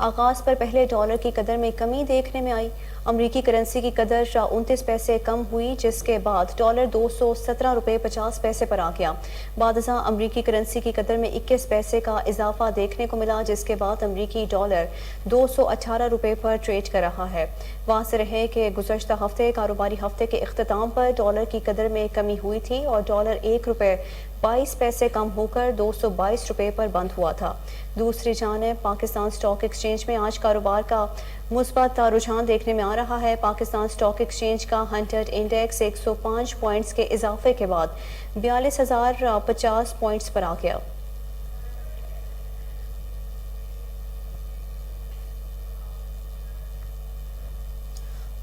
आगाज पर पहले डॉलर की कदर में कमी देखने में आई। अमरीकी करेंसी की कदर 29 पैसे कम हुई, जिसके बाद डॉलर 217 रुपये 50 पैसे पर आ गया। बादशाह अमरीकी करेंसी की कदर में 21 पैसे का इजाफा देखने को मिला, जिसके बाद अमरीकी डॉलर 218 रुपये पर ट्रेड कर रहा है। वाज़ेह रहे कि गुज़श्ता हफ्ते कारोबारी हफ्ते के इख्तिताम पर डॉलर की कदर में कमी हुई थी और डॉलर 1 रुपये 22 पैसे कम होकर 222 रुपये पर बंद हुआ था। दूसरी जानिब पाकिस्तान स्टॉक एक्सचेंज में आज कारोबार का मुस्बत रुझान देखने में आ रहा है। पाकिस्तान स्टॉक एक्सचेंज का 100 इंडेक्स 105 पॉइंट्स के इजाफे के बाद 42,050 पॉइंट्स पर आ गया।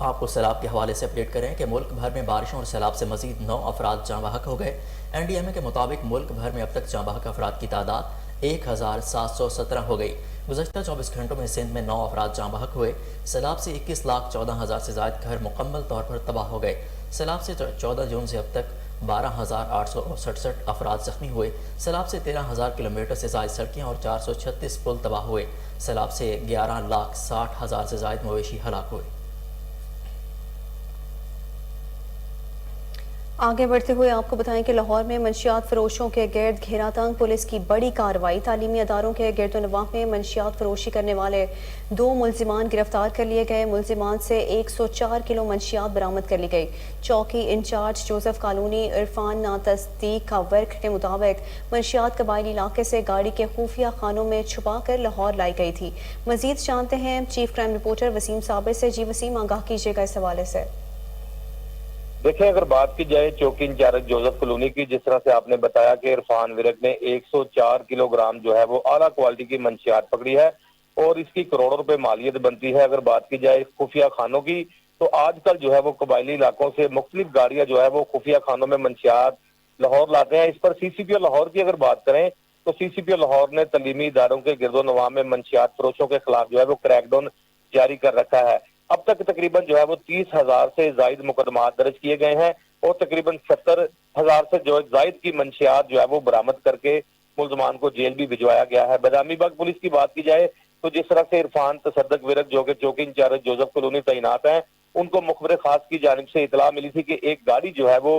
आपको सैलाब के हवाले से अपडेट करें कि मुल्क भर में बारिशों और सैलाब से मजीद 9 अफराद जाँ बहक हो गए। NDMA के मुताबिक मुल्क भर में अब तक जाँ बहक अफराद की तादाद 1717 हो गई। गुज़श्ता 24 घंटों में सिंध में 9 अफराद जाँ बहक हुए। सैलाब से 21,14,000 से ज़ायद घर मुकम्मल तौर पर तबाह हो गए। सैलाब से 14 जून से अब तक 12,867 अफराद जख्मी हुए। सैलाब से 13,000 किलोमीटर से ज़ायद सड़कें और 436 पुल तबाह हुए। सैलाब से 11,60,000 से ज़ायद मवेशी हलाक हुए। आगे बढ़ते हुए आपको बताएं कि लाहौर में मंशियात फरोशों के गिर्द घेरातंग पुलिस की बड़ी कार्रवाई। तालीमी अदारों के गिरदोनवाह में मंशियात फरोशी करने वाले 2 मुलजिमान गिरफ्तार कर लिए गए। मुलजिमान से 104 किलो मंशियात बरामद कर ली गई। चौकी इंचार्ज जोसेफ कॉलोनी इरफान ना तस्दीक का वर्क के मुताबिक मंशियात कबायली इलाके से गाड़ी के खुफिया खानों में छुपा कर लाहौर लाई गई थी। मजीद जानते हैं chief crime reporter Waseem Sabir से। जी वसीम, आगाह कीजिएगा इस हवाले से। देखिए, अगर बात की जाए चौकी इंचार्ज जोसेफ कॉलोनी की, जिस तरह से आपने बताया कि इरफान विरक ने 104 किलोग्राम जो है वो आला क्वालिटी की मंशियात पकड़ी है और इसकी करोड़ों रुपए मालियत बनती है। अगर बात की जाए खुफिया खानों की, तो आजकल जो है वो कबायली इलाकों से मुख्तलिफ गाड़ियां जो है वो खुफिया खानों में मंशियात लाहौर लाते हैं। इस पर CCPO लाहौर की अगर बात करें तो CCPO लाहौर ने तलीमी इदारों के गिरदोनवाह में मंशियात फरोशों के खिलाफ जो है वो क्रैकडाउन जारी कर रखा है। अब तक तकरीबन जो है वो 30,000 से जायद मुकदमात दर्ज किए गए हैं और तकरीबन 70,000 से जो जायद की मंशियात जो है वो बरामद करके मुलजमान को जेल भी भिजवाया गया है। बदामी बाग पुलिस की बात की जाए तो जिस तरह से इरफान तसद्दक विरक जो कि चौकी इंचार्ज जोसेफ कॉलोनी तैनात हैं, उनको मुखबिर खास की जानिब से इतला मिली थी कि एक गाड़ी जो है वो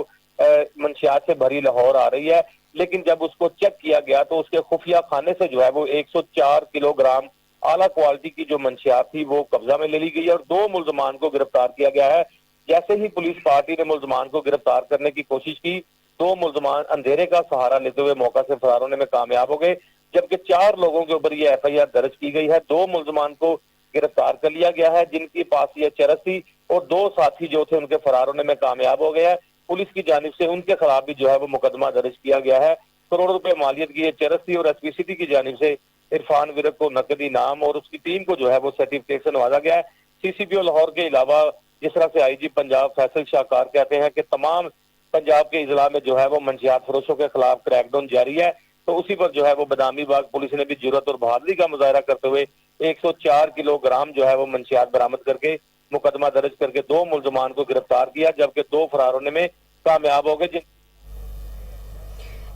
मंशियात से भरी लाहौर आ रही है, लेकिन जब उसको चेक किया गया तो उसके खुफिया खाने से जो है वो 104 किलोग्राम आला क्वालिटी की जो मंशियात थी वो कब्जा में ले ली गई और 2 मुलजमान को गिरफ्तार किया गया है। जैसे ही पुलिस पार्टी ने मुलजमान को गिरफ्तार करने की कोशिश की, 2 मुलजमान अंधेरे का सहारा लेते हुए मौका से फरार होने में कामयाब हो गए, जबकि 4 लोगों के ऊपर ये FIR दर्ज की गई है। 2 मुलजमान को गिरफ्तार कर लिया गया है जिनके पास ये चरस थी और 2 साथी जो थे उनके फरार होने में कामयाब हो गया है। पुलिस की जानिब से उनके खिलाफ भी जो है वो मुकदमा दर्ज किया गया है। करोड़ों रुपए मालियत की ये चरस थी और SPCT की जानिब से इरफान विरक को नकदी इनाम और उसकी टीम को जो है वो सर्टिफिकेट से नवाजा गया है। CCPO लाहौर के अलावा जिस तरह से IG पंजाब फैसल शाहकार कहते हैं कि तमाम पंजाब के इजला में जो है वो मंशियात फरोशों के खिलाफ क्रैकडाउन जारी है, तो उसी पर जो है वो बदामी बाग पुलिस ने भी जुर्रत और बहादुरी का मुजाहरा करते हुए 104 किलोग्राम जो है वो मंशियात बरामद करके मुकदमा दर्ज करके 2 मुलजमान को गिरफ्तार किया, जबकि 2 फरार होने में कामयाब हो गए।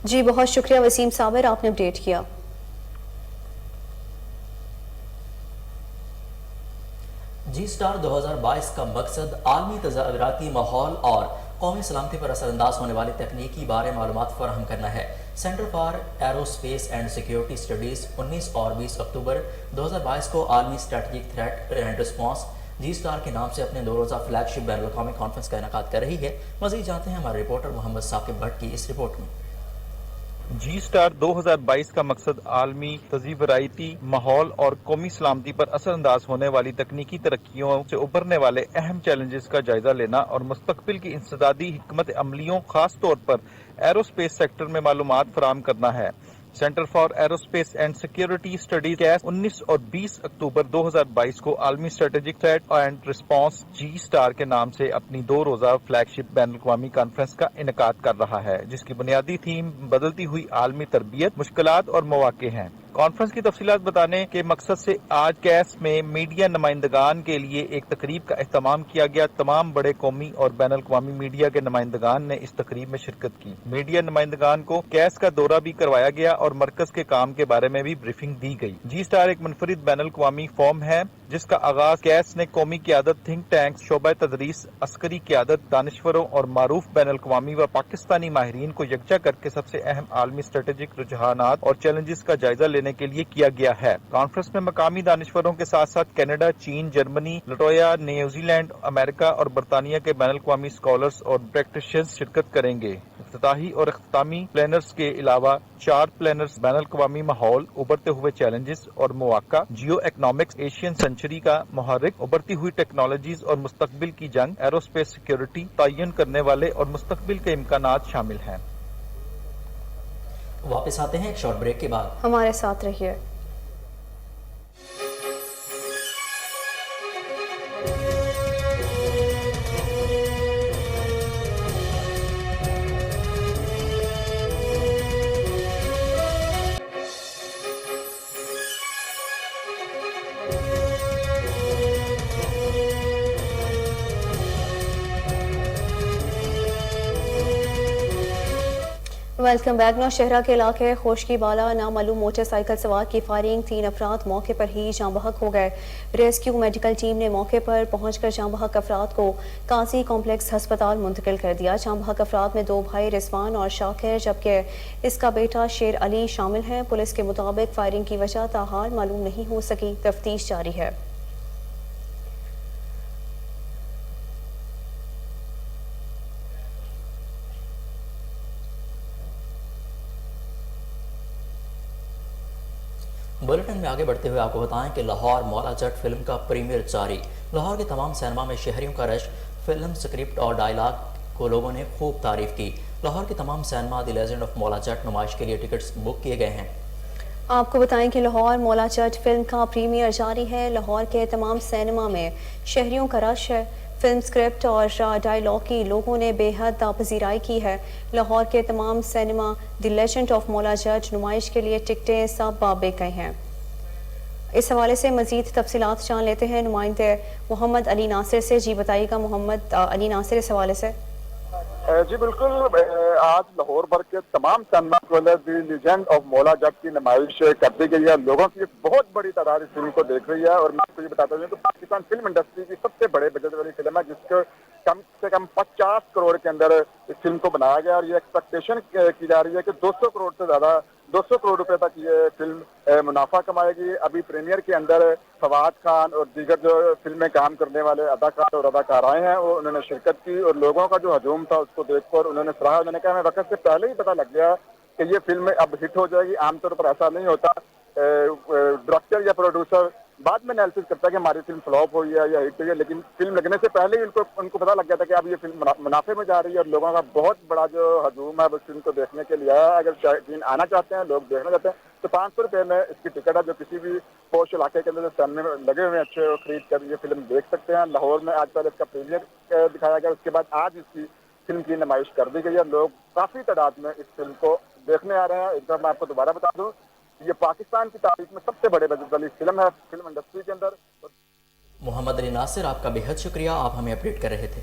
जी बहुत शुक्रिया वसीम साबिर, आपने अपडेट किया। G-Star 2022 का मकसद आलमी तज़ावुराती माहौल और कौमी सलामती पर असरअंदाज होने वाली तकनीकी बारे मालूमात फराहम करना है। Centre for aerospace and security studies 19 और 20 अक्टूबर 2022 को आलमी strategic threat and response G-Star के नाम से अपने 2 रोज़ा फ्लैगशिप बैनुल-अक़वामी कॉन्फ्रेंस का इनेकाद कर रही है। मज़ीद जानते हैं हमारे रिपोर्टर मोहम्मद साकिब भट्ट की इस रिपोर्ट में। G-Star 2022 का मकसद आलमी तज़ावुराती माहौल और कौमी सलामती पर असरअंदाज होने वाली तकनीकी तरक्कियों से उभरने वाले अहम चैलेंजेस का जायजा लेना और मुस्तक़बिल की इंसदादी हिकमत अमलियों खास तौर पर एरोस्पेस सेक्टर में मालूमात फराहम करना है। Centre for aerospace and security studies 19 और 20 अक्टूबर 2022 को आलमी strategic threat and response G-Star के नाम से अपनी 2 रोज़ा फ्लैगशिप बैनुल-अक़वामी कॉन्फ्रेंस का इनेकाद कर रहा है, जिसकी बुनियादी थीम बदलती हुई आलमी तरबियत, मुश्किलात और मौक़े हैं। کانفرنس کی تفصیلات بتانے کے مقصد سے آج کیس میں میڈیا نمائندگان کے لیے ایک تقریب کا اہتمام کیا گیا۔ تمام بڑے قومی اور بین الاقوامی میڈیا کے نمائندگان نے اس تقریب میں شرکت کی۔ میڈیا نمائندگان کو کیس کا دورہ بھی کروایا گیا اور مرکز کے کام کے بارے میں بھی بریفنگ دی گئی۔ جی اسٹار ایک منفرد بین الاقوامی فورم ہے جس کا آغاز کیس نے قومی قیادت، تھنک ٹینکس، شعبہ تدریس، عسکری قیادت، دانشوروں اور معروف بین الاقوامی و پاکستانی ماہرین کو یکجا کر کے سب سے اہم عالمی اسٹریٹجک رجحانات اور چیلنجز کا جائزہ لینے کے لیے کیا گیا ہے۔ کانفرنس میں مقامی دانشوروں کے ساتھ ساتھ کینیڈا، چین، جرمنی، لٹویا، نیوزی لینڈ، امریکہ اور برطانیہ کے بین الاقوامی اسکالرز اور پریکٹیشنرز شرکت کریں گے۔ افتتاحی اور اختتامی پلینرز کے علاوہ 4 پلینرز بین الاقوامی ماحول، ابھرتے ہوئے چیلنجز اور مواقع، جیو اکنامکس، ایشین سینچری کا محرک، ابھرتی ہوئی ٹیکنالوجیز اور مستقبل کی جنگ، ایروسپیس سیکیورٹی، تعین کرنے والے اور مستقبل کے امکانات شامل ہیں۔ واپس آتے ہیں ایک شارٹ بریک کے بعد، ہمارے ساتھ رہیے۔ Welcome back. نوشہرہ کے علاقے خوشکی بالا نامعلوم موٹر سائیکل سوار کی فائرنگ، 3 افراد موقع پر ہی جاں بحق ہو گئے۔ ریسکیو میڈیکل ٹیم نے موقع پر پہنچ کر جاں بحق افراد کو قاضی کمپلیکس ہسپتال منتقل کر دیا۔ جاں بحق افراد میں 2 بھائی رضوان اور شاکر جبکہ اس کا بیٹا شیر علی شامل ہیں۔ پولیس کے مطابق فائرنگ کی وجہ تاحال معلوم نہیں ہو سکی، تفتیش جاری ہے۔ بلیٹن میں آگے بڑھتے ہوئے آپ کو بتائیں کہ لاہور مولا جٹ فلم کا پریمیئر جاری۔ لاہور کے تمام سینما میں شہریوں کا رش، فلم سکرپٹ اور ڈائلاگ کو لوگوں نے خوب تعریف کی۔ لاہور کے تمام سینما دی لیجنڈ آف مولا جٹ نمائش کے لیے ٹکٹس بک کیے گئے ہیں۔ آپ کو بتائیں کہ لاہور مولا جٹ فلم کا پریمیئر جاری ہے۔ لاہور کے تمام سینما میں شہریوں کا رش ہے۔ فلم سکرپٹ اور ڈائلاگ کی لوگوں نے بے حد پذیرائی کی ہے۔ لاہور کے تمام سینما دی لیجنڈ آف مولا جٹ نمائش کے لیے ٹکٹیں سب بک گئے ہیں۔ اس حوالے سے مزید تفصیلات جان لیتے ہیں نمائندے محمد علی ناصر سے۔ جی بتائیے گا محمد علی ناصر اس حوالے سے۔ جی بالکل، آج لاہور بھر کے تمام سینما دی لیجنڈ آف مولا جٹ کی نمائش کر دی گئی ہے۔ لوگوں کی ایک بہت بڑی تعداد اس فلم کو دیکھ رہی ہے اور میں آپ کو یہ بتاتا ہوں کہ پاکستان فلم انڈسٹری کی سب سے بڑے بجٹ والی فلم ہے جس کو کم سے کم 50 کروڑ کے اندر اس فلم کو بنایا گیا اور یہ ایکسپیکٹیشن کی جا رہی ہے کہ 200 کروڑ سے زیادہ 200 کروڑ روپے تک یہ فلم منافع کمائے گی۔ ابھی پریمیئر کے اندر فواد خان اور دیگر جو فلم میں کام کرنے والے اداکار اور اداکارائیں ہیں وہ انہوں نے شرکت کی اور لوگوں کا جو ہجوم تھا اس کو دیکھ کر انہوں نے سراہا۔ انہوں نے کہا ہمیں وقت سے پہلے ہی پتہ لگ گیا کہ یہ فلم اب ہٹ ہو جائے گی۔ عام طور پر ایسا نہیں ہوتا، ڈائریکٹر یا پروڈیوسر بعد میں انالیسس کرتا ہے کہ ہماری فلم فلاپ ہوئی ہے یا ہٹ ہوئی ہے، لیکن فلم لگنے سے پہلے ہی ان کو پتہ لگ گیا تھا کہ اب یہ فلم منافع میں جا رہی ہے اور لوگوں کا بہت بڑا جو ہجوم ہے اس فلم کو دیکھنے کے لیے ہے۔ اگر شائقین آنا چاہتے ہیں، لوگ دیکھنا چاہتے ہیں تو 500 روپے میں اس کی ٹکٹ ہے جو کسی بھی پوش علاقے کے اندر سامنے لگے ہوئے اچھے خرید کر یہ فلم دیکھ سکتے ہیں۔ لاہور میں آج پہلے اس کا پریمیئر دکھایا گیا، اس کے بعد آج اس کی فلم کی نمائش کر دی گئی ہے۔ لوگ کافی تعداد میں اس فلم کو دیکھنے آ رہے ہیں۔ ایک بار میں آپ کو دوبارہ بتا دوں، یہ پاکستان کی تاریخ میں سب سے بڑے بجٹ والی فلم ہے فلم انڈسٹری کے اندر۔ محمد علی ناصر آپ کا بے حد شکریہ، آپ ہمیں اپڈیٹ کر رہے تھے۔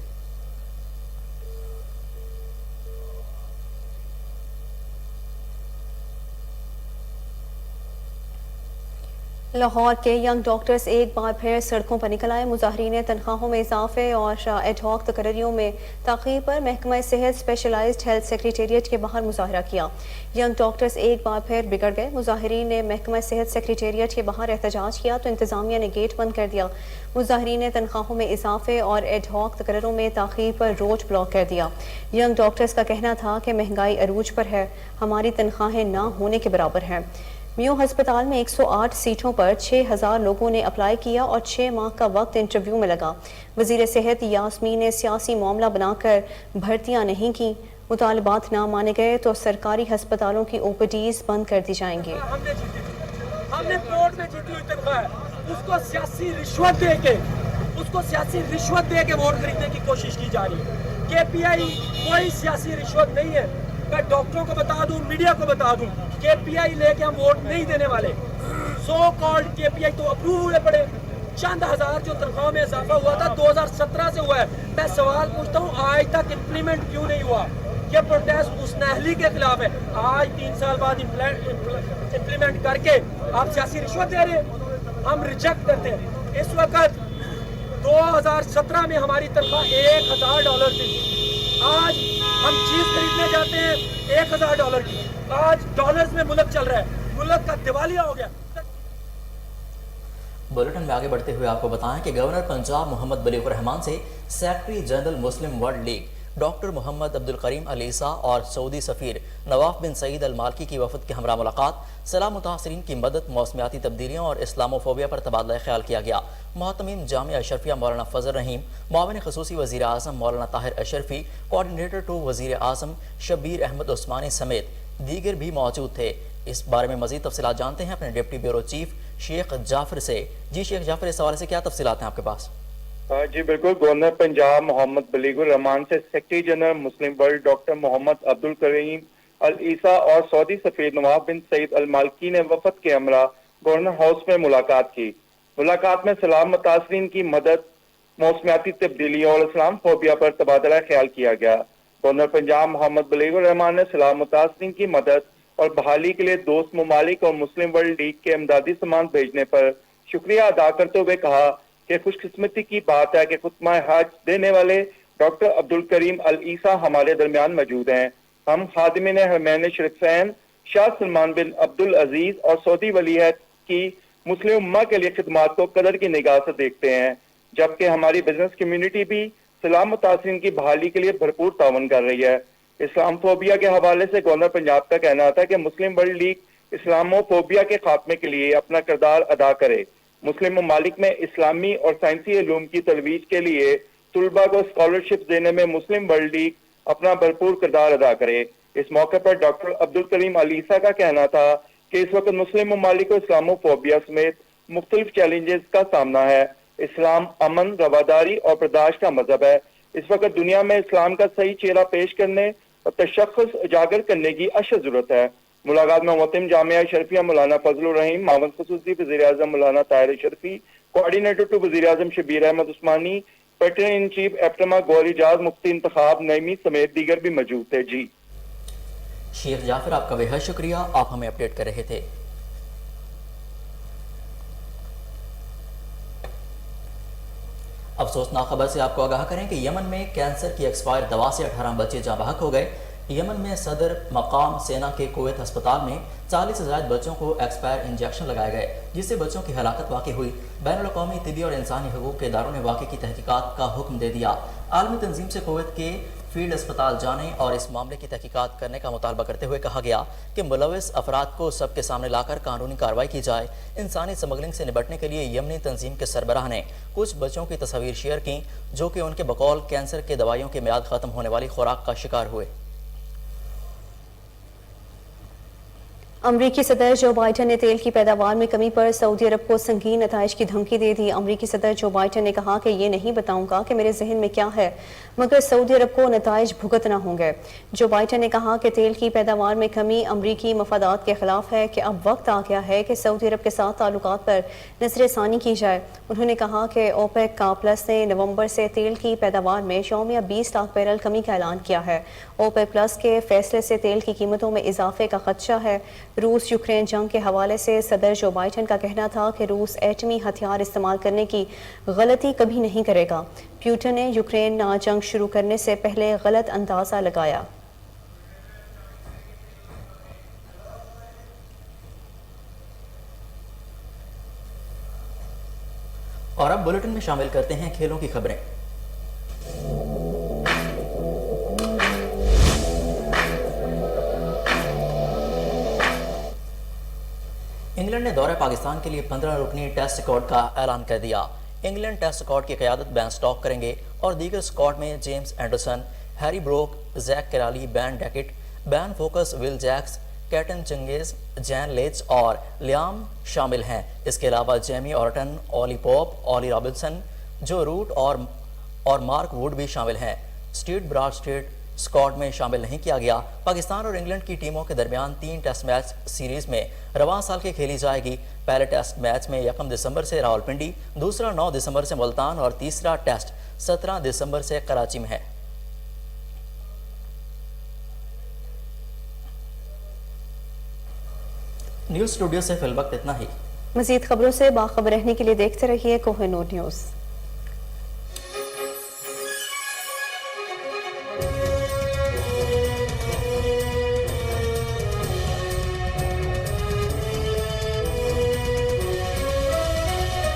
لاہور کے ینگ ڈاکٹرز ایک بار پھر سڑکوں پر نکل آئے۔ مظاہرین نے تنخواہوں میں اضافے اور ایڈ ہاک تقرریوں میں تاخیر پر محکمہ صحت اسپیشلائزڈ ہیلتھ سیکریٹریٹ کے باہر مظاہرہ کیا۔ ینگ ڈاکٹرز ایک بار پھر بگڑ گئے۔ مظاہرین نے محکمہ صحت سیکریٹریٹ کے باہر احتجاج کیا تو انتظامیہ نے گیٹ بند کر دیا۔ مظاہرین نے تنخواہوں میں اضافے اور ایڈ ہاک تقرروں میں تاخیر پر روڈ بلاک کر دیا۔ ینگ ڈاکٹرز کا کہنا تھا کہ مہنگائی عروج پر ہے، ہماری تنخواہیں نہ ہونے کے برابر ہیں۔ میو ہسپتال میں 108 سیٹوں پر 6000 لوگوں نے اپلائی کیا اور 6 ماہ کا وقت انٹرویو میں لگا۔ وزیر صحت یاسمین نے سیاسی معاملہ بنا کر بھرتیاں نہیں کی۔ مطالبات نہ مانے گئے تو سرکاری ہسپتالوں کی او پی ڈیز بند کر دی جائیں گے۔ ہم نے کورٹ میں جیتی ہوئی تنخواہ ہے، اس کو سیاسی رشوت دے کے ووٹ خریدنے کی کوشش کی جا رہی ہے۔ کے پی آئی کوئی سیاسی رشوت نہیں ہے۔ میں ڈاکٹروں کو بتا دوں، میڈیا کو بتا دوں کہ KPI लेके हम वोट नहीं देने वाले। सो कॉल्ड KPI तो अप्रूव हुए पड़े, चंद हजार जो तनख्वाह में इजाफा हुआ था 2017 से हुआ है। मैं सवाल पूछता हूँ आज तक इम्प्लीमेंट क्यों नहीं हुआ? ये प्रोटेस्ट उस नाअहली के खिलाफ है। आज 3 साल बाद इम्प्लीमेंट करके आप सियासी रिश्वत दे रहे हैं, हम रिजेक्ट करते हैं। इस वक्त 2017 में हमारी तनख्वाह $1000 थी, आज हम चीज खरीदने जाते हैं $1000 की। आज डॉलर्स में मुल्क चल रहा है, मुल्क का दिवालिया हो गया। बुलेटिन में आगे बढ़ते हुए आपको बताएं कि गवर्नर पंजाब मोहम्मद बलीगुर रहमान से secretary general Muslim World League doctor Mohammad Abdul Karim Al Issa और सऊदी सफ़ीर नवाफ बिन सईद अल मालकी की वफद के हमरा मुलाकात, सलाह मुतासरीन की मदद, मौसमियाती तब्दीलियों और इस्लामोफोबिया पर तबादला ख्याल किया गया। मोहतमीम जामिया अशरफिया मौलाना फजल रहीम, मुआविन खसूसी वज़ीर आज़म मौलाना ताहिर अशरफी, कोऑर्डिनेटर टू वज़ीर आज़म शब्बीर अहमद उस्मानी समेत दीगर भी मौजूद थे। इस बारे में मज़ीद तफसीलात जानते हैं अपने deputy bureau chief Sheikh Jafar से। जी शेख जाफर, इस हवाले से क्या तफसीलात हैं आपके पास? जी बिल्कुल, गवर्नर पंजाब मोहम्मद बलीगुर रहमान से secretary general Muslim world doctor Mohammad Abdul Karim Al Issa और सऊदी सफ़ीर नवाफ बिन सईद अल मालकी ने वफद के हमरा गवर्नर हाउस में मुलाकात की। मुलाकात में सलाम मुतासरीन की मदद, मौसमियाती तब्दीलियों और इस्लाम फोबिया पर तबादला ख्याल किया गया। गवर्नर पंजाब मोहम्मद बलीगुर रहमान ने सलाम मुतासरीन की मदद और बहाली के लिए दोस्त ममालिक और मुस्लिम वर्ल्ड लीग के इमदादी सामान भेजने पर शुक्रिया अदा करते हुए कहा कि खुशकिस्मती की बात है कि खुतमा हज देने वाले डॉक्टर अब्दुल करीम अल ईसा हमारे दरमियान मौजूद हैं। हम खादिमिन हरमैन शरीफैन शाह सलमान बिन अब्दुल अजीज और सऊदी वलीअहद की मुस्लिम उम्मा के लिए खिदमात को कदर की निगाह से देखते हैं, जबकि हमारी बिजनेस कम्युनिटी भी सलाम मुतासरीन की बहाली के लिए भरपूर तावन कर रही है। इस्लामोफोबिया के हवाले से गवर्नर पंजाब का कहना था कि मुस्लिम वर्ल्ड लीग इस्लामोफोबिया के खात्मे के लिए अपना किरदार अदा करे। मुस्लिम ममालिक में इस्लामी और साइंसी इल्म की तजवीज के लिए तुलबा को स्कॉलरशिप देने में मुस्लिम वर्ल्ड लीग अपना भरपूर किरदार अदा करे। इस मौके पर डॉक्टर अब्दुल करीम अल ईसा का कहना था कि इस वक्त मुस्लिम ममालिक को इस्लामोफोबिया समेत मुख्तलिफ चैलेंजेस का सामना है। इस्लाम अमन, रवादारी और बर्दाश्त का मजहब है। इस वक्त दुनिया में इस्लाम का सही चेहरा पेश करने और तशख्खुस उजागर करने की अशद जरूरत है। मुलाकात में मोहतमिम जामिया अशरफिया मौलाना फजल रहीम, मावन खसूसी वज़ीर आज़म मौलाना ताहिर अशरफी, कोऑर्डिनेटर टू वज़ीर आज़म Shabbir Ahmed Usmani, patron in chief APTMA Gohar Ejaz, मुफ्ती इंतखाब नईमी समेत दीगर भी मौजूद थे। जी शेख जाफर, आपका बेहद शुक्रिया, आप हमें अपडेट कर रहे थे। अफसोसनाक खबर से आपको आगाह करें कि यमन में कैंसर की एक्सपायर दवा से 18 बच्चे जाँ बहक हो गए। यमन में सदर मकाम सेना के कुवैत अस्पताल में 40 से ज़ायद बच्चों को एक्सपायर इंजेक्शन लगाए गए, जिससे बच्चों की हलाकत वाक़ई हुई। बैनुल-अक़वामी तिब्बी और इंसानी हकूक़ के इदारों ने वाक़े की तहकीकात का हुक्म दे दिया। आलमी तंजीम से कुवैत के फील्ड अस्पताल जाने और इस मामले की तहकीकात करने का मुतालबा करते हुए कहा गया कि मुलविस अफराद को सबके सामने लाकर कानूनी कार्रवाई की जाए। इंसानी स्मगलिंग से निपटने के लिए यमनी तंजीम के सरबराह ने कुछ बच्चों की तस्वीर शेयर की जो कि उनके बकौल कैंसर के दवाइयों की मियाद ख़त्म होने वाली खुराक का शिकार हुए। अमरीकी सदर जो बाइडन ने तेल की पैदावार में कमी पर सऊदी अरब को संगीन नताइज की धमकी दे दी। अमरीकी सदर जो बाइडन ने कहा कि ये नहीं बताऊंगा कि मेरे जहन में क्या है, मगर सऊदी अरब को नताइज भुगतना होंगे। जो बाइडन ने कहा कि तेल की पैदावार में कमी अमरीकी मफादात के खिलाफ है कि अब वक्त आ गया है कि सऊदी अरब के साथ ताल्लुकात पर नजरसानी की जाए। उन्होंने कहा कि ओपेक का प्लस ने नवंबर से तेल की पैदावार में शौमिया 20 लाख बैरल कमी का ऐलान किया है। ओपेक प्लस के फैसले से तेल की कीमतों में इजाफे का खदशा है। रूस यूक्रेन जंग के हवाले से सदर जो बाइडन का कहना था कि रूस एटमी हथियार इस्तेमाल करने की गलती कभी नहीं करेगा। पुतिन ने यूक्रेन जंग शुरू करने से पहले गलत अंदाजा लगाया। और अब बुलेटिन में शामिल करते हैं खेलों की खबरें। इंग्लैंड ने दौरे पाकिस्तान के लिए 15 रुकनी टेस्ट स्क्वाड का ऐलान कर दिया। इंग्लैंड टेस्ट स्क्वाड की क़यादत बैन स्टॉक करेंगे और दीगर स्क्वाड में James Anderson, Harry Brook, Zak Crawley, Ben Duckett, Ben Foakes, Will Jacks, Keaton Jennings, Jack Leach और लियाम शामिल हैं। इसके अलावा Jamie Overton, Ollie Pope, Ollie Robinson, Joe Root और मार्क वुड भी शामिल हैं। स्टीव ब्राडस्ट्रीट, اسکواڈ میں شامل نہیں کیا گیا۔ پاکستان اور انگلینڈ کی ٹیموں کے درمیان 3 ٹیسٹ میچ سیریز میں رواں سال کے کھیلی جائے گی۔ پہلے ٹیسٹ میچ میں 1 دسمبر سے راولپنڈی، دوسرا 9 دسمبر سے ملتان اور تیسرا ٹیسٹ 17 دسمبر سے کراچی میں ہے۔ نیوز اسٹوڈیو سے فی الوقت اتنا ہی۔ مزید خبروں سے باخبر رہنے کے لیے دیکھتے رہیے کوہ نور نیوز۔